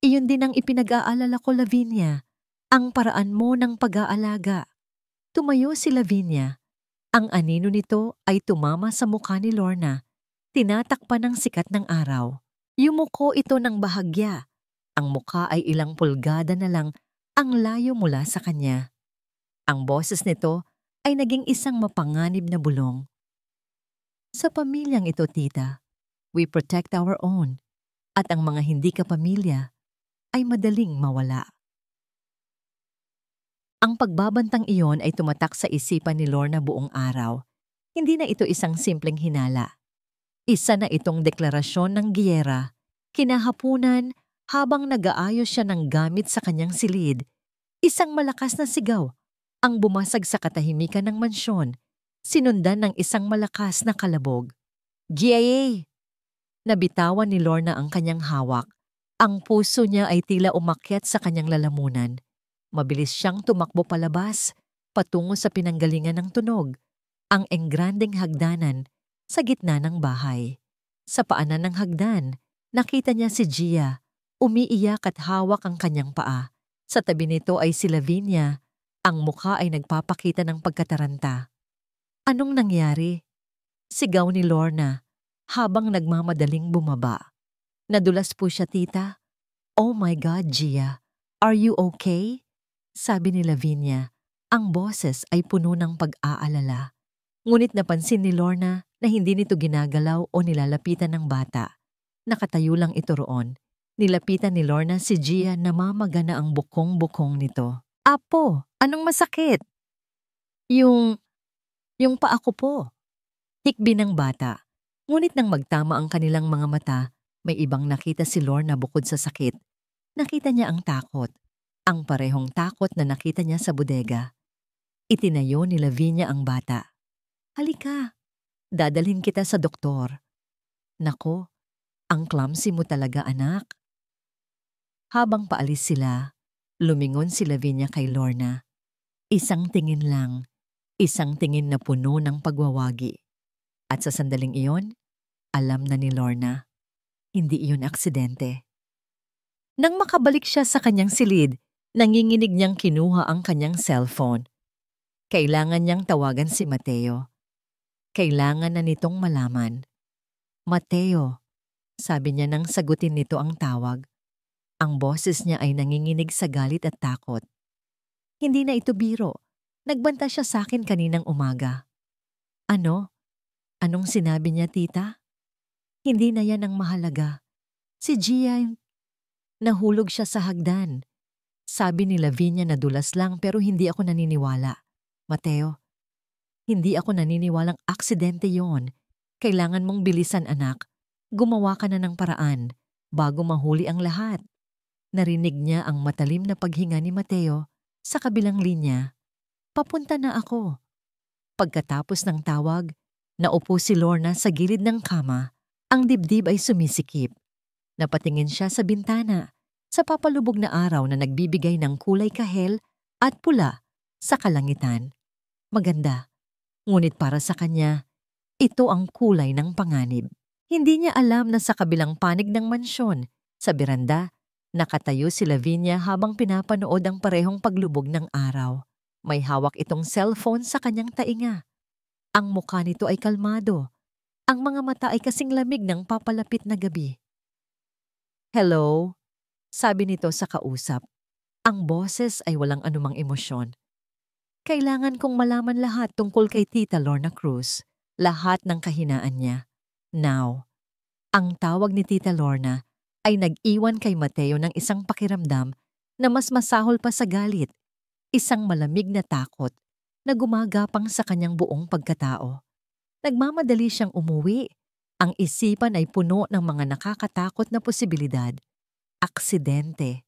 Iyon din ang ipinag-aalala ko, Lavinia, ang paraan mo ng pag-aalaga. Tumayo si Lavinia. Ang anino nito ay tumama sa mukha ni Lorna, tinatakpan ng sikat ng araw. Yumuko ito ng bahagya. Ang mukha ay ilang pulgada na lang ang layo mula sa kanya. Ang boses nito ay naging isang mapanganib na bulong. Sa pamilyang ito, tita, we protect our own. At ang mga hindi kapamilya, ay madaling mawala. Ang pagbabantang iyon ay tumatak sa isipan ni Lorna buong araw. Hindi na ito isang simpleng hinala. Isa na itong deklarasyon ng giyera. Kinahapunan, habang nag-aayos siya ng gamit sa kanyang silid, isang malakas na sigaw ang bumasag sa katahimikan ng mansyon, sinundan ng isang malakas na kalabog. "GIA!" Nabitawan ni Lorna ang kanyang hawak. Ang puso niya ay tila umakyat sa kanyang lalamunan. Mabilis siyang tumakbo palabas, patungo sa pinanggalingan ng tunog, ang enggrandeng hagdanan sa gitna ng bahay. Sa paanan ng hagdan, nakita niya si Gia, umiiyak at hawak ang kanyang paa. Sa tabi nito ay si Lavinia, ang mukha ay nagpapakita ng pagkataranta. "Anong nangyari?" Sigaw ni Lorna habang nagmamadaling bumaba. "Nadulas po siya, tita." "Oh my God, Gia, are you okay?" Sabi ni Lavinia, ang boses ay puno ng pag-aalala. Ngunit napansin ni Lorna na hindi nito ginagalaw o nilalapitan ng bata. Nakatayo lang ito roon. Nilapitan ni Lorna si Gia na mamagana ang bukong-bukong nito. "Apo, anong masakit?" Yung paa ko po." Hikbi ng bata. Ngunit nang magtama ang kanilang mga mata, may ibang nakita si Lorna bukod sa sakit. Nakita niya ang takot. Ang parehong takot na nakita niya sa bodega. Itinayo ni Lavinia ang bata. "Halika, dadalhin kita sa doktor." "Nako, ang clumsy mo talaga, anak." Habang paalis sila, lumingon si Lavinia kay Lorna. Isang tingin lang, isang tingin na puno ng pagwawagi. At sa sandaling iyon, alam na ni Lorna, hindi iyon aksidente. Nang makabalik siya sa kanyang silid, nanginginig niyang kinuha ang kanyang cellphone. Kailangan niyang tawagan si Mateo. Kailangan na nitong malaman. "Mateo," sabi niya nang sagutin nito ang tawag. Ang boses niya ay nanginginig sa galit at takot. "Hindi na ito biro. Nagbanta siya sa akin kaninang umaga." "Ano? Anong sinabi niya, tita?" "Hindi na yan ang mahalaga. Si Gia, nahulog siya sa hagdan." Sabi ni Lavinia na dulas lang pero hindi ako naniniwala. "Mateo, hindi ako naniniwalang aksidente yon. Kailangan mong bilisan, anak. Gumawa ka na ng paraan bago mahuli ang lahat." Narinig niya ang matalim na paghinga ni Mateo sa kabilang linya. "Papunta na ako." Pagkatapos ng tawag, naupo si Lorna sa gilid ng kama. Ang dibdib ay sumisikip. Napatingin siya sa bintana, sa papalubog na araw na nagbibigay ng kulay kahel at pula sa kalangitan. Maganda, ngunit para sa kanya, ito ang kulay ng panganib. Hindi niya alam na sa kabilang panig ng mansyon, sa beranda, nakatayo si Lavinia habang pinapanood ang parehong paglubog ng araw. May hawak itong cellphone sa kanyang tainga. Ang mukha nito ay kalmado. Ang mga mata ay kasing lamig ng papalapit na gabi. "Hello?" sabi nito sa kausap. Ang boses ay walang anumang emosyon. "Kailangan kong malaman lahat tungkol kay Tita Lorna Cruz. Lahat ng kahinaan niya. Now." Ang tawag ni Tita Lorna ay nag-iwan kay Mateo ng isang pakiramdam na mas masahol pa sa galit. Isang malamig na takot na gumagapang sa kanyang buong pagkatao. Nagmamadali siyang umuwi. Ang isipan ay puno ng mga nakakatakot na posibilidad. Aksidente.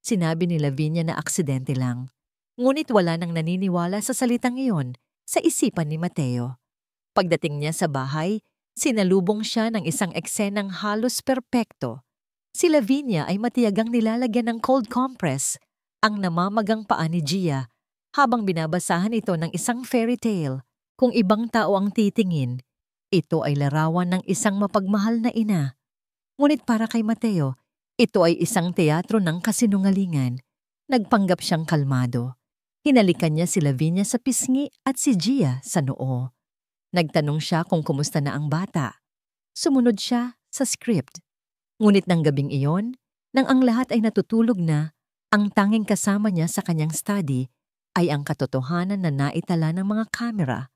Sinabi ni Lavinia na aksidente lang. Ngunit wala nang naniniwala sa salitang iyon sa isipan ni Mateo. Pagdating niya sa bahay, sinalubong siya ng isang eksenang halos perpekto. Si Lavinia ay matiyagang nilalagyan ng cold compress ang namamagang paa ni Gia habang binabasahan ito ng isang fairy tale. Kung ibang tao ang titingin, ito ay larawan ng isang mapagmahal na ina. Ngunit para kay Mateo, ito ay isang teatro ng kasinungalingan. Nagpanggap siyang kalmado. Hinalikan niya si Lavinia sa pisngi at si Gia sa noo. Nagtanong siya kung kumusta na ang bata. Sumunod siya sa script. Ngunit ng gabing iyon, nang ang lahat ay natutulog na, ang tanging kasama niya sa kanyang study ay ang katotohanan na naitala ng mga kamera.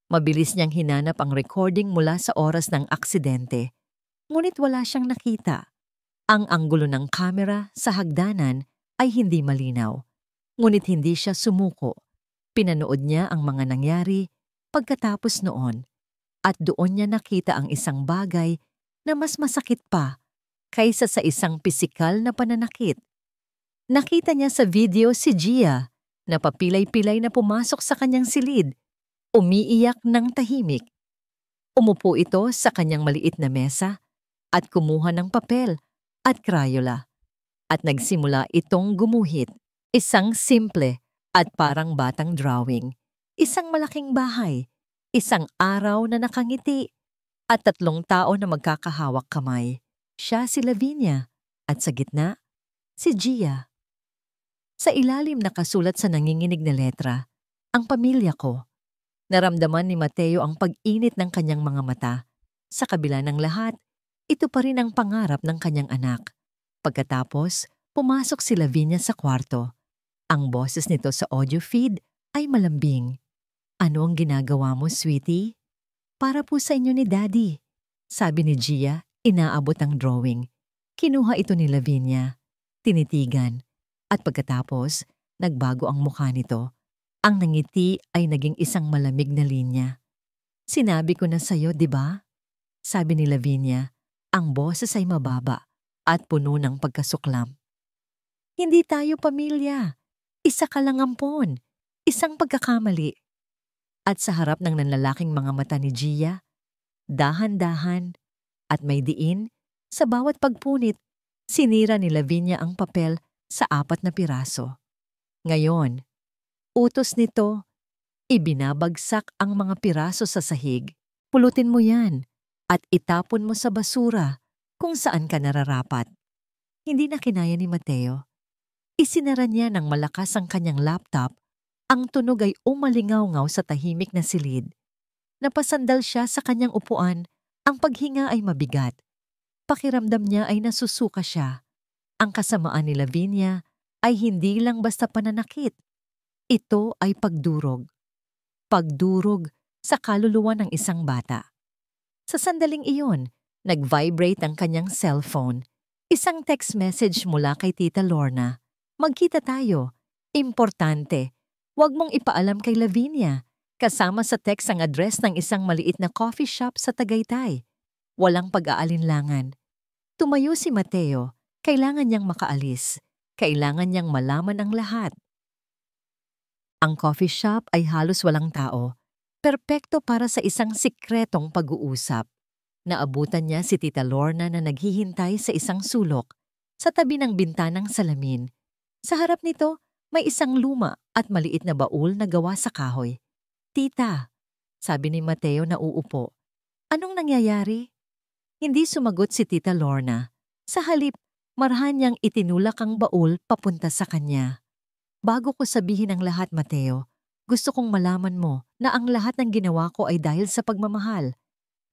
Mabilis niyang hinanap ang recording mula sa oras ng aksidente. Ngunit wala siyang nakita. Ang anggulo ng kamera sa hagdanan ay hindi malinaw, ngunit hindi siya sumuko. Pinanood niya ang mga nangyari pagkatapos noon at doon niya nakita ang isang bagay na mas masakit pa kaysa sa isang pisikal na pananakit. Nakita niya sa video si Gia na papilay-pilay na pumasok sa kanyang silid, umiiyak ng tahimik. Umupo ito sa kanyang maliit na mesa at kumuha ng papel at Crayola at nagsimula itong gumuhit. Isang simple at parang batang drawing, isang malaking bahay, isang araw na nakangiti at 3 tao na magkakahawak kamay. Siya si Lavinia at sa gitna, si Gia. Sa ilalim nakasulat sa nanginginig na letra, ang pamilya ko. Naramdaman ni Mateo ang pag-init ng kanyang mga mata. Sa kabila ng lahat, ito pa rin ang pangarap ng kanyang anak. Pagkatapos, pumasok si Lavinia sa kwarto. Ang boses nito sa audio feed ay malambing. "Ano ang ginagawa mo, sweetie?" "Para po sa inyo ni Daddy," sabi ni Gia, inaabot ang drawing. Kinuha ito ni Lavinia, tinitigan, at pagkatapos, nagbago ang mukha nito. Ang nangiti ay naging isang malamig na linya. "Sinabi ko na sa'yo, di ba?" sabi ni Lavinia. Ang boses ay mababa at puno ng pagkasuklam. "Hindi tayo pamilya. Isa ka lang ampon. Isang pagkakamali." At sa harap ng nanlalaking mga mata ni Gia, dahan-dahan at may diin, sa bawat pagpunit, sinira ni Lavinia ang papel sa 4 na piraso. Ngayon, utos nito, ibinabagsak ang mga piraso sa sahig. "Pulutin mo yan at itapon mo sa basura kung saan ka nararapat." Hindi na kinaya ni Mateo. Isinara niya ng malakas ang kanyang laptop. Ang tunog ay umalingaw-ngaw sa tahimik na silid. Napasandal siya sa kanyang upuan. Ang paghinga ay mabigat. Pakiramdam niya ay nasusuka siya. Ang kasamaan ni Lavinia ay hindi lang basta pananakit. Ito ay pagdurog. Pagdurog sa kaluluwa ng isang bata. Sa sandaling iyon, nag-vibrate ang kanyang cellphone. Isang text message mula kay Tita Lorna. "Magkita tayo. Importante. Huwag mong ipaalam kay Lavinia." Kasama sa text ang address ng isang maliit na coffee shop sa Tagaytay. Walang pag-aalinlangan. Tumayo si Mateo. Kailangan niyang makaalis. Kailangan niyang malaman ang lahat. Ang coffee shop ay halos walang tao. Perpekto para sa isang sikretong pag-uusap. Naabutan niya si Tita Lorna na naghihintay sa isang sulok sa tabi ng bintanang salamin. Sa harap nito, may isang luma at maliit na baul na gawa sa kahoy. "Tita," sabi ni Mateo na uupo. "Anong nangyayari?" Hindi sumagot si Tita Lorna. Sa halip, marahan niyang itinulak ang baul papunta sa kanya. "Bago ko sabihin ang lahat, Mateo, gusto kong malaman mo na ang lahat ng ginawa ko ay dahil sa pagmamahal.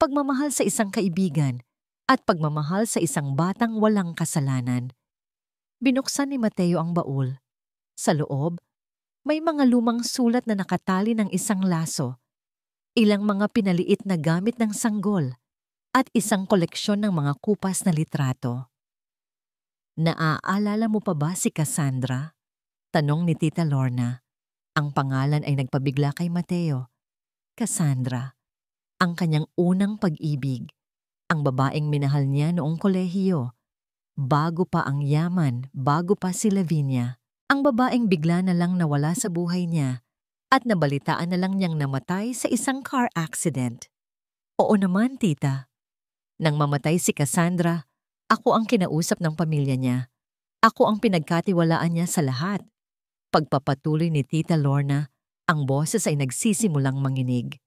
Pagmamahal sa isang kaibigan at pagmamahal sa isang batang walang kasalanan." Binuksan ni Mateo ang baul. Sa loob, may mga lumang sulat na nakatali ng isang laso, ilang mga pinaliit na gamit ng sanggol, at isang koleksyon ng mga kupas na litrato. "Naaalala mo pa ba si Cassandra?" tanong ni Tita Lorna. Ang pangalan ay nagpabigla kay Mateo. Cassandra, ang kanyang unang pag-ibig, ang babaeng minahal niya noong kolehiyo. Bago pa ang yaman, bago pa si Lavinia, ang babaeng bigla na lang nawala sa buhay niya at nabalitaan na lang niyang namatay sa isang car accident. "Oo naman, tita. Nang mamatay si Cassandra, ako ang kinausap ng pamilya niya. Ako ang pinagkatiwalaan niya sa lahat." Pagpapatuloy ni Tita Lorna, ang boses ay nagsisimulang manginig.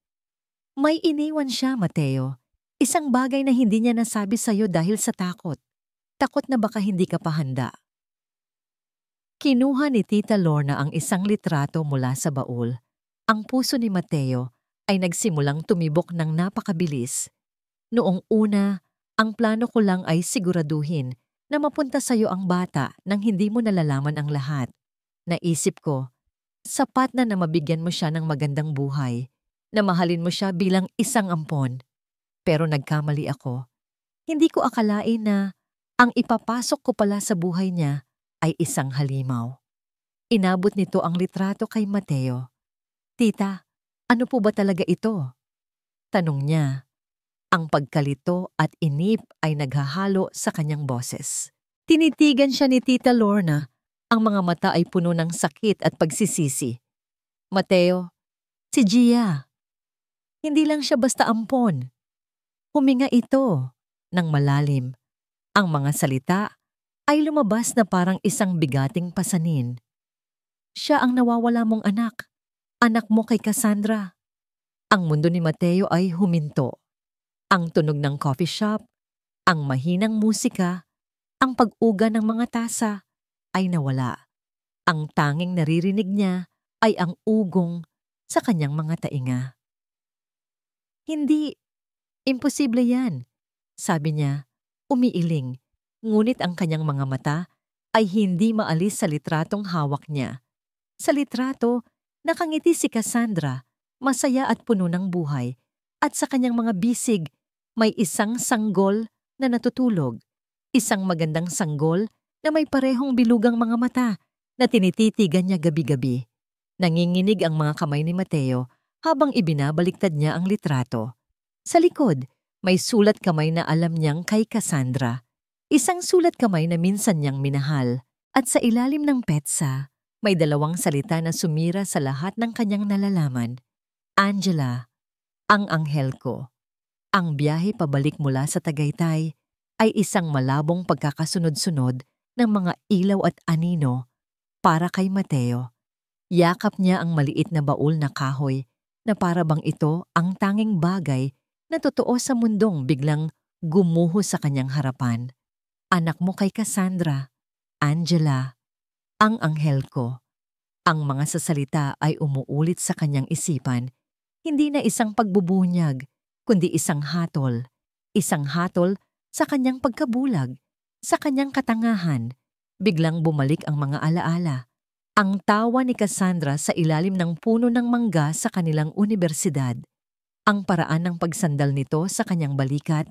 "May iniwan siya, Mateo. Isang bagay na hindi niya nasabi sa'yo dahil sa takot. Takot na baka hindi ka pa handa." Kinuha ni Tita Lorna ang isang litrato mula sa baul. Ang puso ni Mateo ay nagsimulang tumibok ng napakabilis. "Noong una, ang plano ko lang ay siguraduhin na mapunta sa'yo ang bata nang hindi mo nalalaman ang lahat. Naisip ko, sapat na mabigyan mo siya ng magandang buhay, na mahalin mo siya bilang isang ampon. Pero nagkamali ako. Hindi ko akalain na Ang ipapasok ko pala sa buhay niya ay isang halimaw. Inabot nito ang litrato kay Mateo. "Tita, ano po ba talaga ito?" tanong niya. Ang pagkalito at inip ay naghahalo sa kanyang boses. Tinitigan siya ni Tita Lorna. Ang mga mata ay puno ng sakit at pagsisisi. "Mateo, si Gia. Hindi lang siya basta ampon. Huminga ito ng malalim. Ang mga salita ay lumabas na parang isang bigating pasanin. Siya ang nawawala mong anak. Anak mo kay Cassandra." Ang mundo ni Mateo ay huminto. Ang tunog ng coffee shop, ang mahinang musika, ang pag-uga ng mga tasa ay nawala. Ang tanging naririnig niya ay ang ugong sa kanyang mga tainga. "Hindi, imposible yan," sabi niya, umiiling, ngunit ang kanyang mga mata ay hindi maalis sa litratong hawak niya. Sa litrato, nakangiti si Cassandra, masaya at puno ng buhay, at sa kanyang mga bisig, may isang sanggol na natutulog, isang magandang sanggol na may parehong bilugang mga mata na tinititigan niya gabi-gabi. Nanginginig ang mga kamay ni Mateo habang ibinabaliktad niya ang litrato. Sa likod, may sulat kamay na alam niyang kay Cassandra. Isang sulat kamay na minsan niyang minahal. At sa ilalim ng petsa, may dalawang salita na sumira sa lahat ng kanyang nalalaman. "Angela, ang anghel ko." Ang biyahe pabalik mula sa Tagaytay ay isang malabong pagkakasunod-sunod ng mga ilaw at anino para kay Mateo. Yakap niya ang maliit na baul na kahoy na para bang ito ang tanging bagay na totoo sa mundong biglang gumuho sa kanyang harapan. "Anak mo kay Cassandra, Angela, ang anghel ko." Ang mga sasalita ay umuulit sa kanyang isipan, hindi na isang pagbubunyag, kundi isang hatol. Isang hatol sa kanyang pagkabulag, sa kanyang katangahan. Biglang bumalik ang mga alaala. Ang tawa ni Cassandra sa ilalim ng puno ng mangga sa kanilang unibersidad. Ang paraan ng pagsandal nito sa kanyang balikat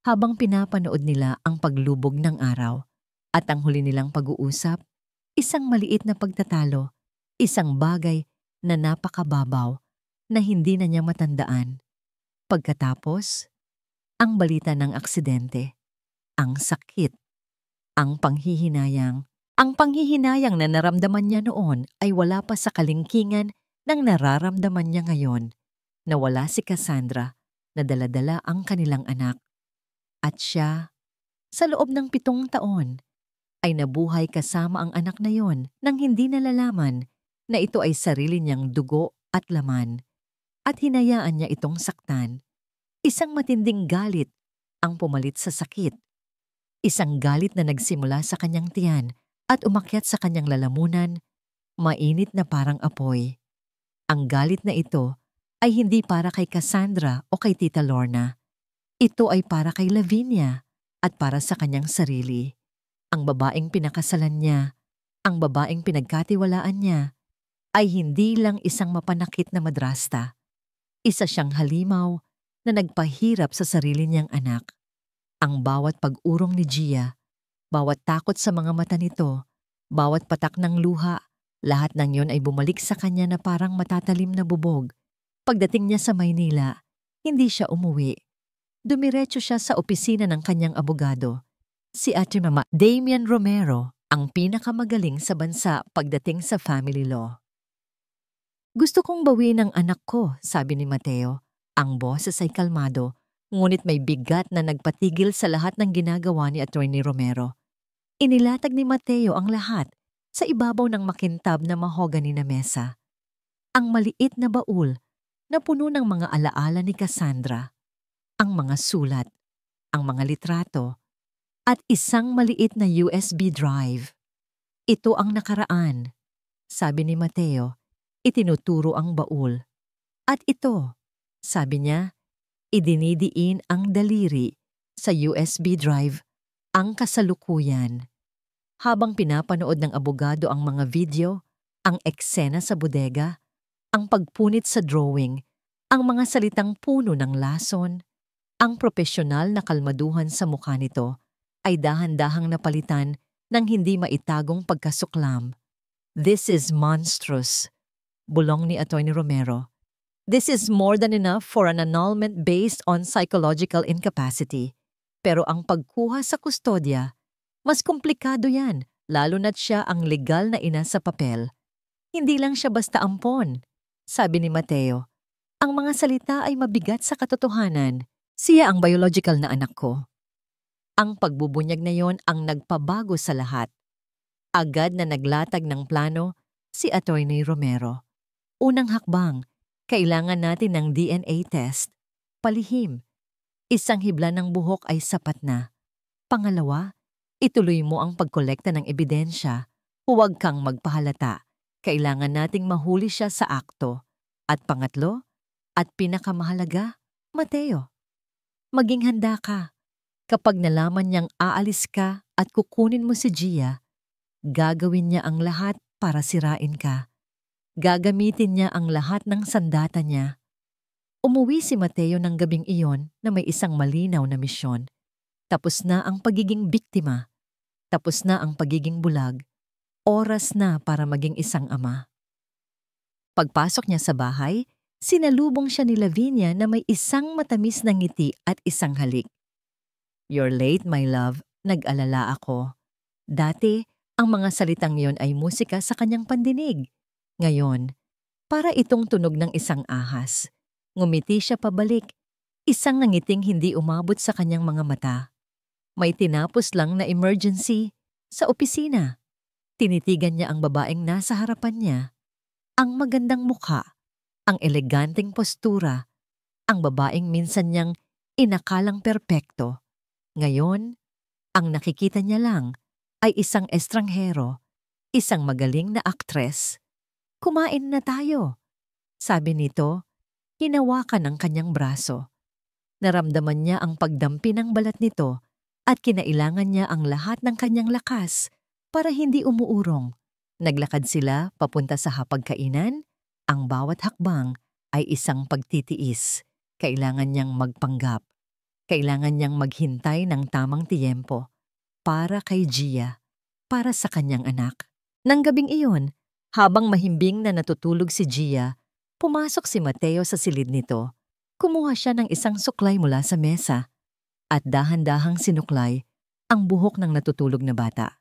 habang pinapanood nila ang paglubog ng araw. At ang huli nilang pag-uusap, isang maliit na pagtatalo, isang bagay na napakababaw na hindi na niya matandaan. Pagkatapos, ang balita ng aksidente, ang sakit, ang panghihinayang. Ang panghihinayang na naramdaman niya noon ay wala pa sa kalingkingan ng nararamdaman niya ngayon. Nawala si Cassandra, na dala-dala ang kanilang anak. At siya, sa loob ng 7 taon, ay nabuhay kasama ang anak na yon nang hindi nalalaman na ito ay sarili niyang dugo at laman. At hinayaan niya itong saktan. Isang matinding galit ang pumalit sa sakit. Isang galit na nagsimula sa kanyang tiyan at umakyat sa kanyang lalamunan, mainit na parang apoy. Ang galit na ito ay hindi para kay Cassandra o kay Tita Lorna. Ito ay para kay Lavinia at para sa kanyang sarili. Ang babaeng pinakasalan niya, ang babaeng pinagkatiwalaan niya, ay hindi lang isang mapanakit na madrasta. Isa siyang halimaw na nagpahirap sa sarili niyang anak. Ang bawat pag-urong ni Gia, bawat takot sa mga mata nito, bawat patak ng luha, lahat ng yon ay bumalik sa kanya na parang matatalim na bubog. Pagdating niya sa Maynila, hindi siya umuwi. Dumiretso siya sa opisina ng kanyang abogado, si Ate Mama Damian Romero, ang pinakamagaling sa bansa pagdating sa family law. "Gusto kong bawiin ang anak ko," sabi ni Mateo. Ang boses ay kalmado, ngunit may bigat na nagpatigil sa lahat ng ginagawa ni Attorney Romero. Inilatag ni Mateo ang lahat sa ibabaw ng makintab na mahogany na mesa. Ang maliit na baul na puno ng mga alaala ni Cassandra, ang mga sulat, ang mga litrato, at isang maliit na USB drive. "Ito ang nakaraan," sabi ni Mateo. Itinuturo ang baul. "At ito," sabi niya, idinidiin ang daliri sa USB drive, ang kasalukuyan. Habang pinapanood ng abogado ang mga video, ang eksena sa bodega, ang pagpunit sa drawing, ang mga salitang puno ng lason, ang propesyonal na kalmaduhan sa mukha nito, ay dahan-dahang napalitan ng hindi maitagong pagkasuklam. "This is monstrous," bulong ni Atty. Romero. "This is more than enough for an annulment based on psychological incapacity. Pero ang pagkuha sa kustodya, mas komplikado yan, lalo na't siya ang legal na ina sa papel. Hindi lang siya basta ampon," sabi ni Mateo. "Ang mga salita ay mabigat sa katotohanan. Siya ang biological na anak ko." Ang pagbubunyag na yon ang nagpabago sa lahat. Agad na naglatag ng plano si Atty. Romero. Unang hakbang, kailangan natin ng DNA test. Palihim, isang hibla ng buhok ay sapat na. Pangalawa, ituloy mo ang pagkolekta ng ebidensya. Huwag kang magpahalata. Kailangan nating mahuli siya sa akto. At pangatlo, at pinakamahalaga, Mateo, maging handa ka. Kapag nalaman niyang aalis ka at kukunin mo si Gia, gagawin niya ang lahat para sirain ka. Gagamitin niya ang lahat ng sandata niya. Umuwi si Mateo ng gabing iyon na may isang malinaw na misyon. Tapos na ang pagiging biktima. Tapos na ang pagiging bulag. Oras na para maging isang ama. Pagpasok niya sa bahay, sinalubong siya ni Lavinia na may isang matamis na ngiti at isang halik. "You're late, my love," nag-alala ako. Dati, ang mga salitang yon ay musika sa kanyang pandinig. Ngayon, para itong tunog ng isang ahas. Ngumiti siya pabalik, isang nangiting hindi umabot sa kanyang mga mata. May tinapos lang na emergency sa opisina. Tinitigan niya ang babaeng nasa harapan niya. Ang magandang mukha, ang eleganteng postura, ang babaeng minsan niyang inakalang perpekto. Ngayon, ang nakikita niya lang ay isang estranghero, isang magaling na aktres. "Kumain na tayo," sabi nito, hinawakan ang kanyang braso. Naramdaman niya ang pagdampi ng balat nito at kinailangan niya ang lahat ng kanyang lakas para hindi umuurong. Naglakad sila papunta sa hapagkainan. Ang bawat hakbang ay isang pagtitiis. Kailangan niyang magpanggap. Kailangan niyang maghintay ng tamang tiyempo para kay Gia, para sa kanyang anak. Nang gabing iyon, habang mahimbing na natutulog si Gia, pumasok si Mateo sa silid nito. Kumuha siya ng isang suklay mula sa mesa at dahan-dahang sinuklay ang buhok ng natutulog na bata.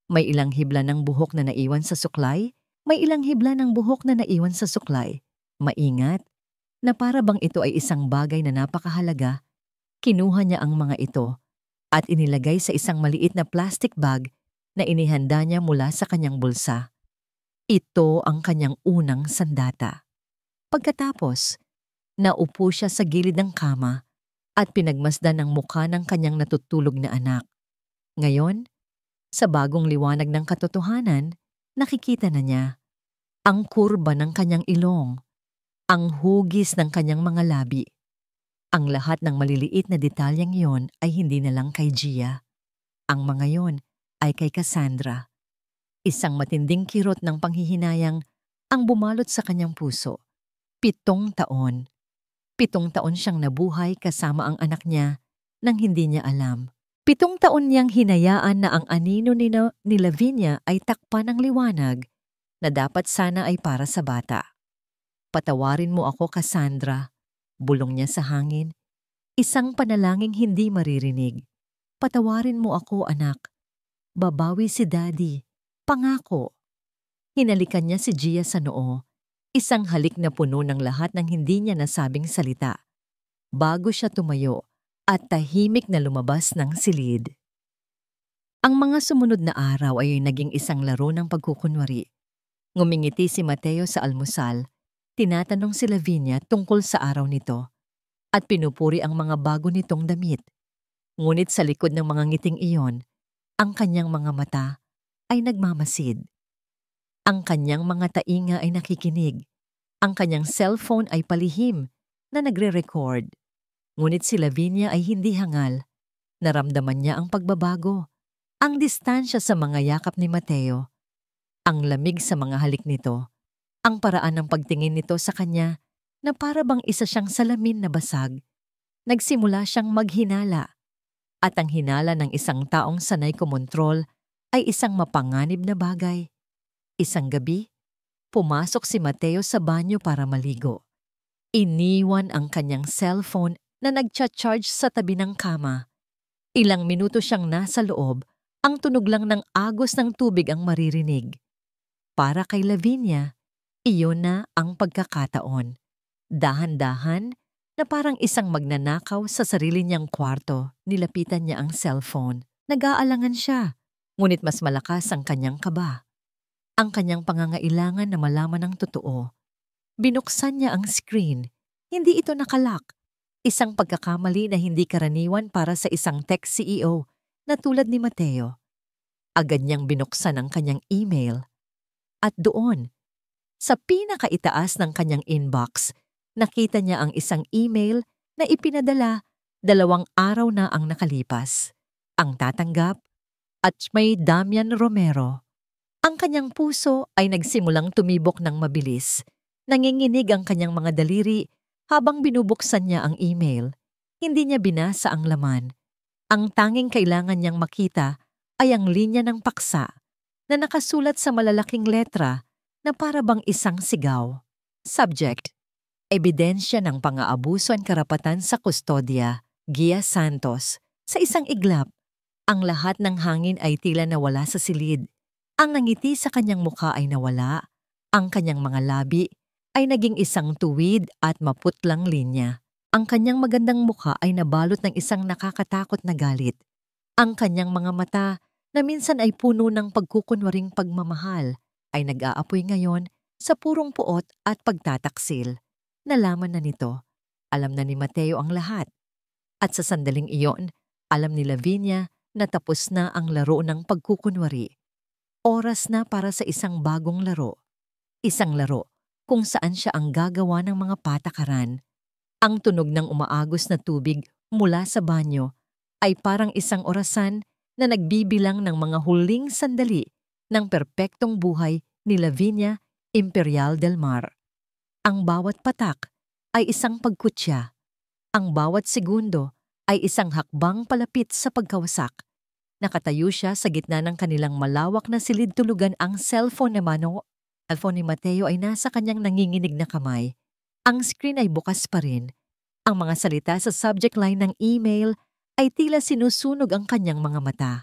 May ilang hibla ng buhok na naiwan sa suklay, may ilang hibla ng buhok na naiwan sa suklay. Maingat, na para bang ito ay isang bagay na napakahalaga, kinuha niya ang mga ito at inilagay sa isang maliit na plastic bag na inihanda niya mula sa kanyang bulsa. Ito ang kanyang unang sandata. Pagkatapos, naupo siya sa gilid ng kama at pinagmasdan ang mukha ng kanyang natutulog na anak. Ngayon, sa bagong liwanag ng katotohanan, nakikita na niya ang kurba ng kanyang ilong, ang hugis ng kanyang mga labi. Ang lahat ng maliliit na detalyeng iyon ay hindi na lang kay Gia. Ang mga yon ay kay Cassandra. Isang matinding kirot ng panghihinayang ang bumalot sa kanyang puso. 7 taon. 7 taon siyang nabuhay kasama ang anak niya nang hindi niya alam. 7 taon niyang hinayaan na ang anino ni Lavinia ay takpan ng liwanag na dapat sana ay para sa bata. "Patawarin mo ako, Cassandra," bulong niya sa hangin. Isang panalangin hindi maririnig. "Patawarin mo ako, anak. Babawi si Daddy. Pangako." Hinalikan niya si Gia sa noo. Isang halik na puno ng lahat ng hindi niya nasabing salita. Bago siya tumayo at tahimik na lumabas ng silid. Ang mga sumunod na araw ay naging isang laro ng pagkukunwari. Ngumingiti si Mateo sa almusal, tinatanong si Lavinia tungkol sa araw nito, at pinupuri ang mga bago nitong damit. Ngunit sa likod ng mga ngiting iyon, ang kanyang mga mata ay nagmamasid. Ang kanyang mga tainga ay nakikinig. Ang kanyang cellphone ay palihim na nagre-record. Ngunit si Lavinia ay hindi hangal. Naramdaman niya ang pagbabago, ang distansya sa mga yakap ni Mateo, ang lamig sa mga halik nito, ang paraan ng pagtingin nito sa kanya na para bang isa siyang salamin na basag. Nagsimula siyang maghinala. At ang hinala ng isang taong sanay kumontrol ay isang mapanganib na bagay. Isang gabi, pumasok si Mateo sa banyo para maligo. Iniwan ang kanyang cellphone na nagcha-charge sa tabi ng kama. Ilang minuto siyang nasa loob, ang tunog lang ng agos ng tubig ang maririnig. Para kay Lavinia, iyon na ang pagkakataon. Dahan-dahan na parang isang magnanakaw sa sarili niyang kwarto, nilapitan niya ang cellphone. Nag-aalangan siya, ngunit mas malakas ang kanyang kaba. Ang kanyang pangangailangan na malaman ang totoo. Binuksan niya ang screen. Hindi ito nakalock. Isang pagkakamali na hindi karaniwan para sa isang tech CEO na tulad ni Mateo. Agad niyang binuksan ang kanyang email. At doon, sa pinakaitaas ng kanyang inbox, nakita niya ang isang email na ipinadala 2 araw na ang nakalipas. Ang tatanggap at may Damian Romero. Ang kanyang puso ay nagsimulang tumibok ng mabilis. Nanginginig ang kanyang mga daliri habang binubuksan niya ang email. Hindi niya binasa ang laman. Ang tanging kailangan niyang makita ay ang linya ng paksa na nakasulat sa malalaking letra na para bang isang sigaw. Subject: Ebidensya ng pang-aabuso at karapatan sa kustodya, Gia Santos. Sa isang iglap, ang lahat ng hangin ay tila nawala sa silid. Ang nangiti sa kanyang mukha ay nawala. Ang kanyang mga labi ay naging isang tuwid at maputlang linya. Ang kanyang magandang mukha ay nabalot ng isang nakakatakot na galit. Ang kanyang mga mata, na minsan ay puno ng pagkukunwaring pagmamahal, ay nag-aapoy ngayon sa purong puot at pagtataksil. Nalaman na nito. Alam na ni Mateo ang lahat. At sa sandaling iyon, alam ni Lavinia na tapos na ang laro ng pagkukunwari. Oras na para sa isang bagong laro. Isang laro kung saan siya ang gagawa ng mga patakaran. Ang tunog ng umaagos na tubig mula sa banyo ay parang isang orasan na nagbibilang ng mga huling sandali ng perpektong buhay ni Lavinia Imperial del Mar. Ang bawat patak ay isang pagkutya. Ang bawat segundo ay isang hakbang palapit sa pagkawasak. Nakatayo siya sa gitna ng kanilang malawak na silid-tulugan. Ang cellphone ni Mateo ay nasa kanyang nanginginig na kamay. Ang screen ay bukas pa rin. Ang mga salita sa subject line ng email ay tila sinusunog ang kanyang mga mata.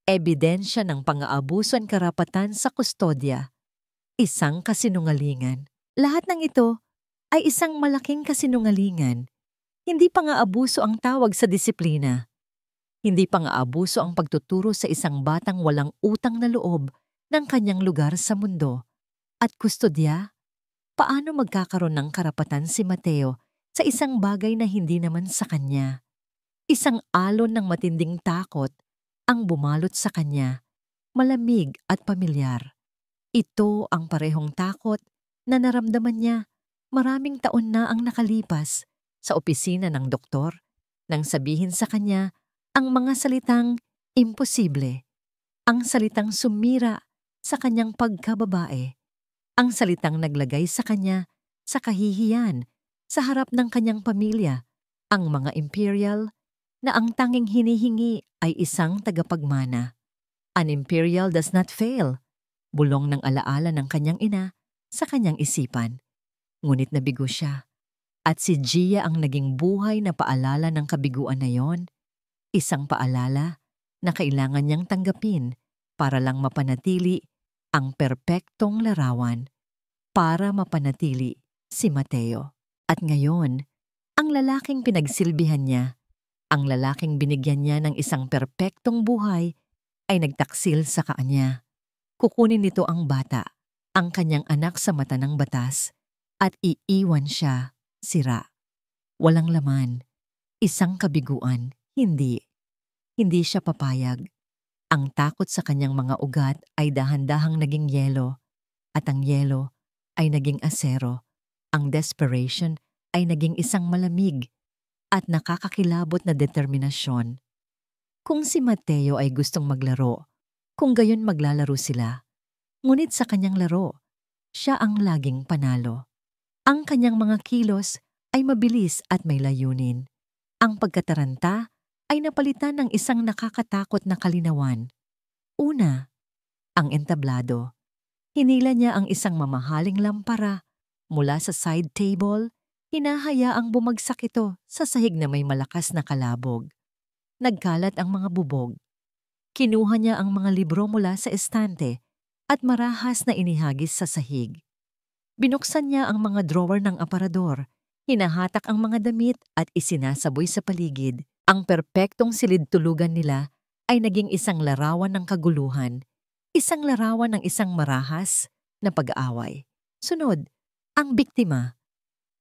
Ebidensya ng pang-aabuso at karapatan sa kustodya. Isang kasinungalingan. Lahat ng ito ay isang malaking kasinungalingan. Hindi pang-aabuso ang tawag sa disiplina. Hindi pang-aabuso ang pagtuturo sa isang batang walang utang na loob ng kanyang lugar sa mundo. At kustodya? Paano magkakaroon ng karapatan si Mateo sa isang bagay na hindi naman sa kanya? Isang alon ng matinding takot ang bumalot sa kanya, malamig at pamilyar. Ito ang parehong takot na naramdaman niya maraming taon na ang nakalipas sa opisina ng doktor nang sabihin sa kanya ang mga salitang imposible, ang salitang sumira sa kanyang pagkababae, ang salitang naglagay sa kanya sa kahihiyan sa harap ng kanyang pamilya, ang mga imperial na ang tanging hinihingi ay isang tagapagmana. An imperial does not fail, bulong ng alaala ng kanyang ina sa kanyang isipan. Ngunit nabigo siya. At si Gia ang naging buhay na paalala ng kabiguan na yon. Isang paalala na kailangan niyang tanggapin para lang mapanatili ang perpektong larawan. Para mapanatili si Mateo. At ngayon, ang lalaking pinagsilbihan niya, ang lalaking binigyan niya ng isang perpektong buhay, ay nagtaksil sa kanya. Kukunin nito ang bata, ang kanyang anak sa mata ng batas, at iiwan siya sira. Walang laman. Isang kabiguan. Hindi. Hindi siya papayag. Ang takot sa kanyang mga ugat ay dahan-dahang naging yelo, at ang yelo ay naging asero. Ang desperation ay naging isang malamig at nakakakilabot na determinasyon. Kung si Mateo ay gustong maglaro, kung gayon maglalaro sila. Ngunit sa kanyang laro, siya ang laging panalo. Ang kanyang mga kilos ay mabilis at may layunin. Ang pagkataranta ay napalitan ng isang nakakatakot na kalinawan. Una, ang entablado. Hinila niya ang isang mamahaling lampara mula sa side table, hinahayaang bumagsak ito sa sahig na may malakas na kalabog. Nagkalat ang mga bubog. Kinuha niya ang mga libro mula sa estante at marahas na inihagis sa sahig. Binuksan niya ang mga drawer ng aparador, hinahatak ang mga damit at isinasaboy sa paligid. Ang perpektong silid-tulugan nila ay naging isang larawan ng kaguluhan, isang larawan ng isang marahas na pag-aaway. Sunod, ang biktima.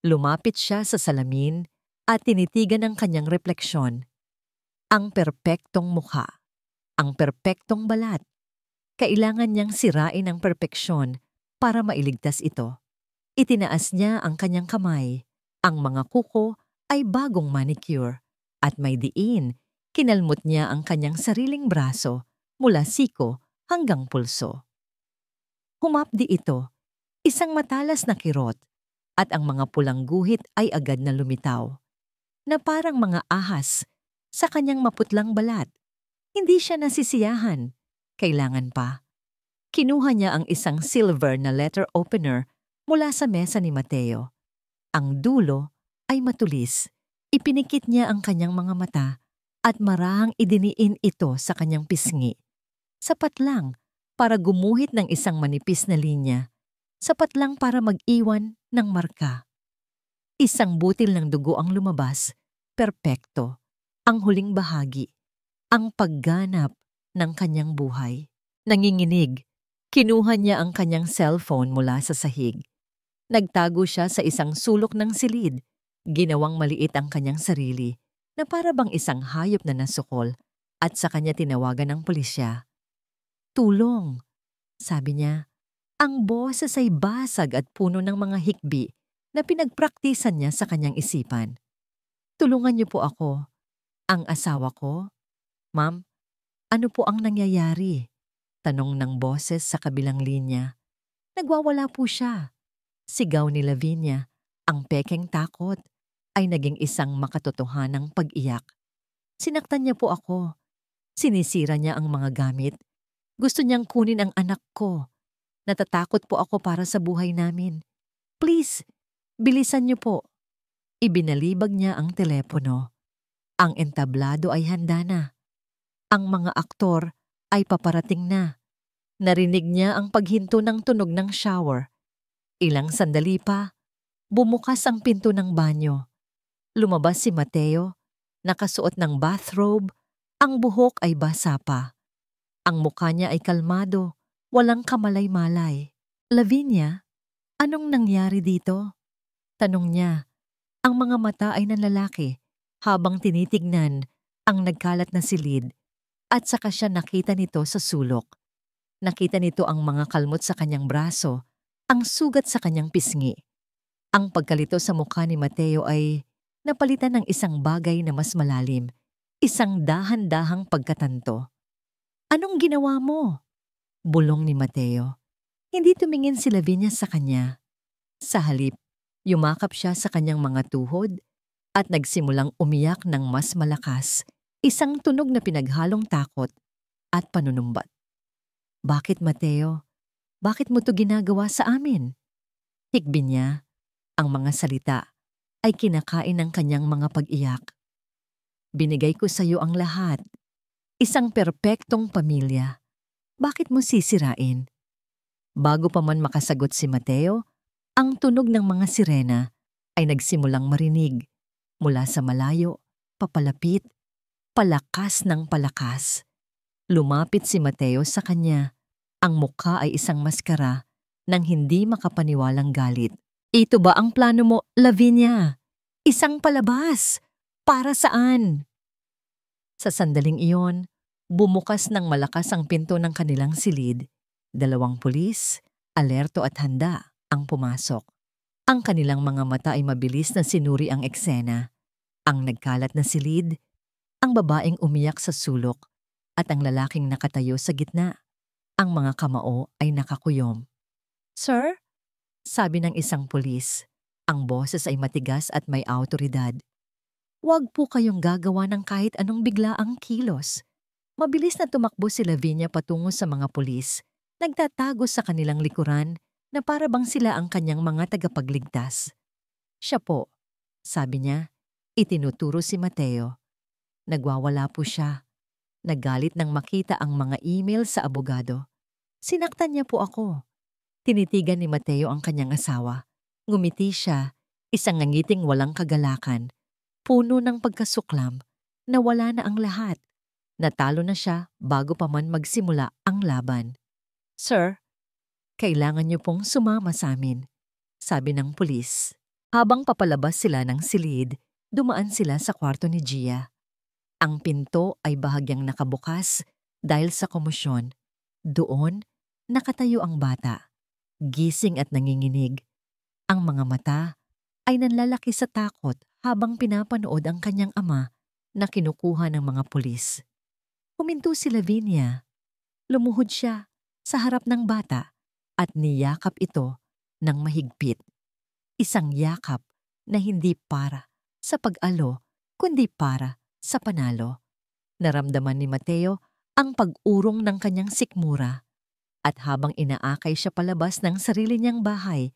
Lumapit siya sa salamin at tinitigan ang kanyang refleksyon. Ang perpektong mukha, ang perpektong balat. Kailangan niyang sirain ang perpeksyon para mailigtas ito. Itinaas niya ang kanyang kamay. Ang mga kuko ay bagong manicure. At may diin, kinalmot niya ang kanyang sariling braso mula siko hanggang pulso. Humapdi ito, isang matalas na kirot, at ang mga pulang guhit ay agad na lumitaw, na parang mga ahas sa kanyang maputlang balat. Hindi siya nasisiyahan. Kailangan pa. Kinuha niya ang isang silver na letter opener mula sa mesa ni Mateo. Ang dulo ay matulis. Ipinikit niya ang kanyang mga mata at marahang idiniin ito sa kanyang pisngi. Sapat lang para gumuhit ng isang manipis na linya. Sapat lang para mag-iwan ng marka. Isang butil ng dugo ang lumabas. Perpekto. Ang huling bahagi. Ang pagganap ng kanyang buhay. Nanginginig. Kinuha niya ang kanyang cellphone mula sa sahig. Nagtago siya sa isang sulok ng silid. Ginawang maliit ang kanyang sarili na para bang isang hayop na nasukol at sa kanya tinawagan ng pulisya. Tulong, sabi niya. Ang boses ay basag at puno ng mga hikbi na pinagpraktisan niya sa kanyang isipan. Tulungan niyo po ako. Ang asawa ko? Ma'am, ano po ang nangyayari? Tanong ng boses sa kabilang linya. Nagwawala po siya. Sigaw ni Lavinia. Ang pekeng takot ay naging isang makatotohanang pag-iyak. Sinaktan niya po ako. Sinisira niya ang mga gamit. Gusto niyang kunin ang anak ko. Natatakot po ako para sa buhay namin. Please, bilisan niyo po. Ibinalibag niya ang telepono. Ang entablado ay handa na. Ang mga aktor ay paparating na. Narinig niya ang paghinto ng tunog ng shower. Ilang sandali pa, bumukas ang pinto ng banyo. Lumabas si Mateo, nakasuot ng bathrobe, ang buhok ay basa pa. Ang mukha niya ay kalmado, walang kamalay-malay. Lavinia, anong nangyari dito? Tanong niya. Ang mga mata ay nanlalaki habang tinitignan ang nagkalat na silid at saka siya nakita nito sa sulok. Nakita nito ang mga kalmot sa kanyang braso, ang sugat sa kanyang pisngi. Ang pagkalito sa mukha ni Mateo ay napalitan ng isang bagay na mas malalim, isang dahan-dahang pagkatanto. Anong ginawa mo? Bulong ni Mateo. Hindi tumingin si Lavinia sa kanya. Sa halip, yumakap siya sa kanyang mga tuhod at nagsimulang umiyak ng mas malakas, isang tunog na pinaghalong takot at panunumbat. Bakit, Mateo? Bakit mo to ginagawa sa amin? Hikbi niya. Ang mga salita ay kinakain ng kanyang mga pag-iyak. Binigay ko sa iyo ang lahat. Isang perpektong pamilya. Bakit mo sisirain? Bago pa man makasagot si Mateo, ang tunog ng mga sirena ay nagsimulang marinig. Mula sa malayo, papalapit, palakas ng palakas. Lumapit si Mateo sa kanya. Ang mukha ay isang maskara ng hindi makapaniwalang galit. Ito ba ang plano mo, Lavinia? Isang palabas. Para saan? Sa sandaling iyon, bumukas ng malakas ang pinto ng kanilang silid. 2 pulis, alerto at handa, ang pumasok. Ang kanilang mga mata ay mabilis na sinuri ang eksena. Ang nagkalat na silid, ang babaeng umiyak sa sulok, at ang lalaking nakatayo sa gitna. Ang mga kamao ay nakakuyom. Sir? Sabi ng isang pulis. Ang boses ay matigas at may awtoridad. Huwag po kayong gagawa ng kahit anong biglaang kilos. Mabilis na tumakbo si Lavinia patungo sa mga pulis, nagtatago sa kanilang likuran na para bang sila ang kanyang mga tagapagligtas. Siya po, sabi niya, itinuturo si Mateo. Nagwawala po siya. Nagalit nang makita ang mga email sa abogado. Sinaktan niya po ako. Tinitigan ni Mateo ang kanyang asawa. Ngumiti siya, isang ngangiting walang kagalakan. Puno ng pagkasuklam, nawala na ang lahat. Natalo na siya bago pa man magsimula ang laban. Sir, kailangan niyo pong sumama sa amin, sabi ng pulis. Habang papalabas sila ng silid, dumaan sila sa kwarto ni Gia. Ang pinto ay bahagyang nakabukas dahil sa komosyon. Doon, nakatayo ang bata, gising at nanginginig. Ang mga mata ay nanlalaki sa takot habang pinapanood ang kanyang ama na kinukuha ng mga pulis. Huminto si Lavinia. Lumuhod siya sa harap ng bata at niyakap ito ng mahigpit. Isang yakap na hindi para sa pag-alo kundi para sa panalo. Naramdaman ni Mateo ang pag-urong ng kanyang sikmura at habang inaakay siya palabas ng sarili niyang bahay,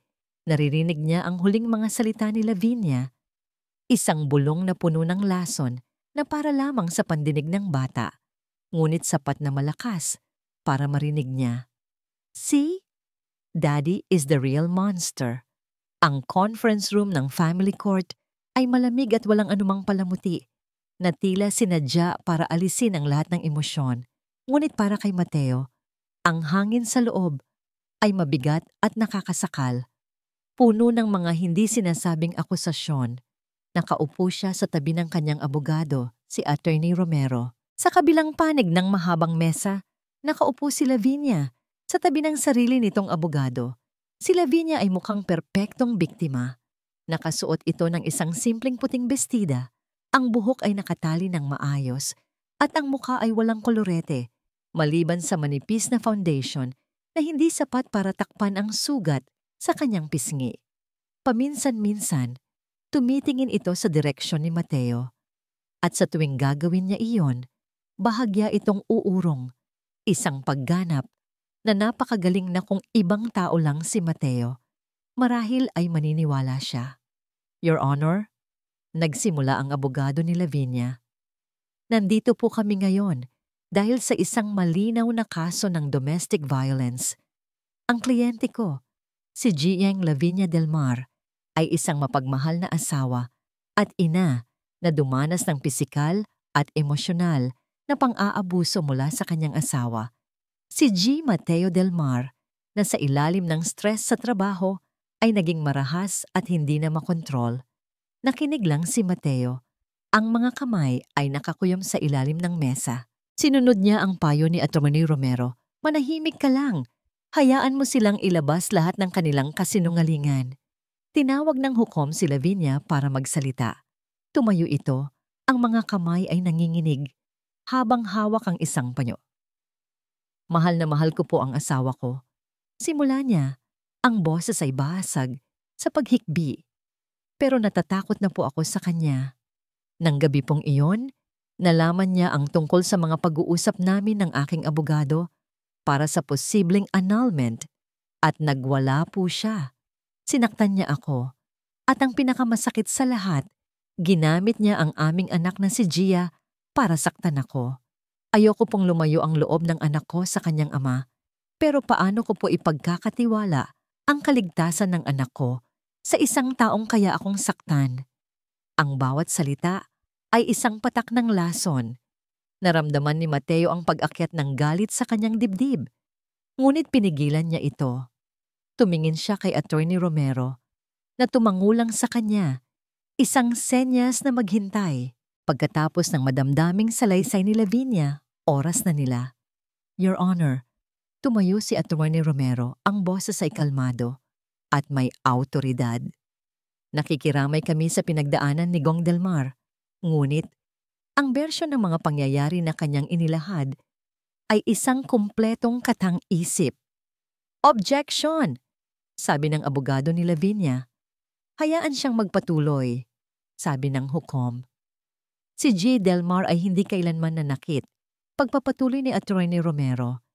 naririnig niya ang huling mga salita ni Lavinia. Isang bulong na puno ng lason na para lamang sa pandinig ng bata, ngunit sapat na malakas para marinig niya. See? Daddy is the real monster. Ang conference room ng family court ay malamig at walang anumang palamuti, na tila sinadya para alisin ang lahat ng emosyon. Ngunit para kay Mateo, ang hangin sa loob ay mabigat at nakakasakal. Puno ng mga hindi sinasabing akusasyon. Nakaupo siya sa tabi ng kanyang abogado, si Attorney Romero. Sa kabilang panig ng mahabang mesa, nakaupo si Lavinia sa tabi ng sarili nitong abogado. Si Lavinia ay mukhang perpektong biktima. Nakasuot ito ng isang simpleng puting bestida. Ang buhok ay nakatali ng maayos at ang mukha ay walang kolorete, maliban sa manipis na foundation na hindi sapat para takpan ang sugat sa kanyang pisngi. Paminsan-minsan, tumitingin ito sa direksyon ni Mateo. At sa tuwing gagawin niya iyon, bahagya itong uurong, isang pagganap na napakagaling na kung ibang tao lang si Mateo. Marahil ay maniniwala siya. Your Honor, nagsimula ang abogado ni Lavinia. Nandito po kami ngayon dahil sa isang malinaw na kaso ng domestic violence. Ang kliyente ko, si Giang Lavinia Del Mar, ay isang mapagmahal na asawa at ina na dumanas ng pisikal at emosyonal na pang-aabuso mula sa kanyang asawa. Si G. Mateo Del Mar, na sa ilalim ng stress sa trabaho, ay naging marahas at hindi na makontrol. Nakinig lang si Mateo. Ang mga kamay ay nakakuyom sa ilalim ng mesa. Sinunod niya ang payo ni Attorney Romero. Manahimik ka lang. Hayaan mo silang ilabas lahat ng kanilang kasinungalingan. Tinawag ng hukom si Lavinia para magsalita. Tumayo ito. Ang mga kamay ay nanginginig habang hawak ang isang panyo. Mahal na mahal ko po ang asawa ko. Simula niya, ang boses ay basag sa paghikbi. Pero natatakot na po ako sa kanya. Nang gabi pong iyon, nalaman niya ang tungkol sa mga pag-uusap namin ng aking abogado para sa posibleng annulment at nagwala po siya. Sinaktan niya ako. At ang pinakamasakit sa lahat, ginamit niya ang aming anak na si Gia para saktan ako. Ayoko pong lumayo ang loob ng anak ko sa kanyang ama. Pero paano ko po ipagkakatiwala ang kaligtasan ng anak ko sa isang taong kaya akong saktan? Ang bawat salita ay isang patak ng lason. Naramdaman ni Mateo ang pag-akyat ng galit sa kanyang dibdib. Ngunit pinigilan niya ito. Tumingin siya kay Attorney Romero na tumangulang sa kanya, isang senyas na maghintay. Pagkatapos ng madamdaming salaysay ni Lavinia, oras na nila. Your Honor, tumayo si Attorney Romero, ang boses ay kalmado at may autoridad. Nakikiramay kami sa pinagdaanan ni Gong Del Mar, ngunit ang bersyon ng mga pangyayari na kanyang inilahad ay isang kumpletong katang-isip. Objection! Sabi ng abogado ni Lavinia. Hayaan siyang magpatuloy, sabi ng hukom. Si G. Delmar ay hindi kailanman nanakit. Pagpapatuloy ni Attorney Romero.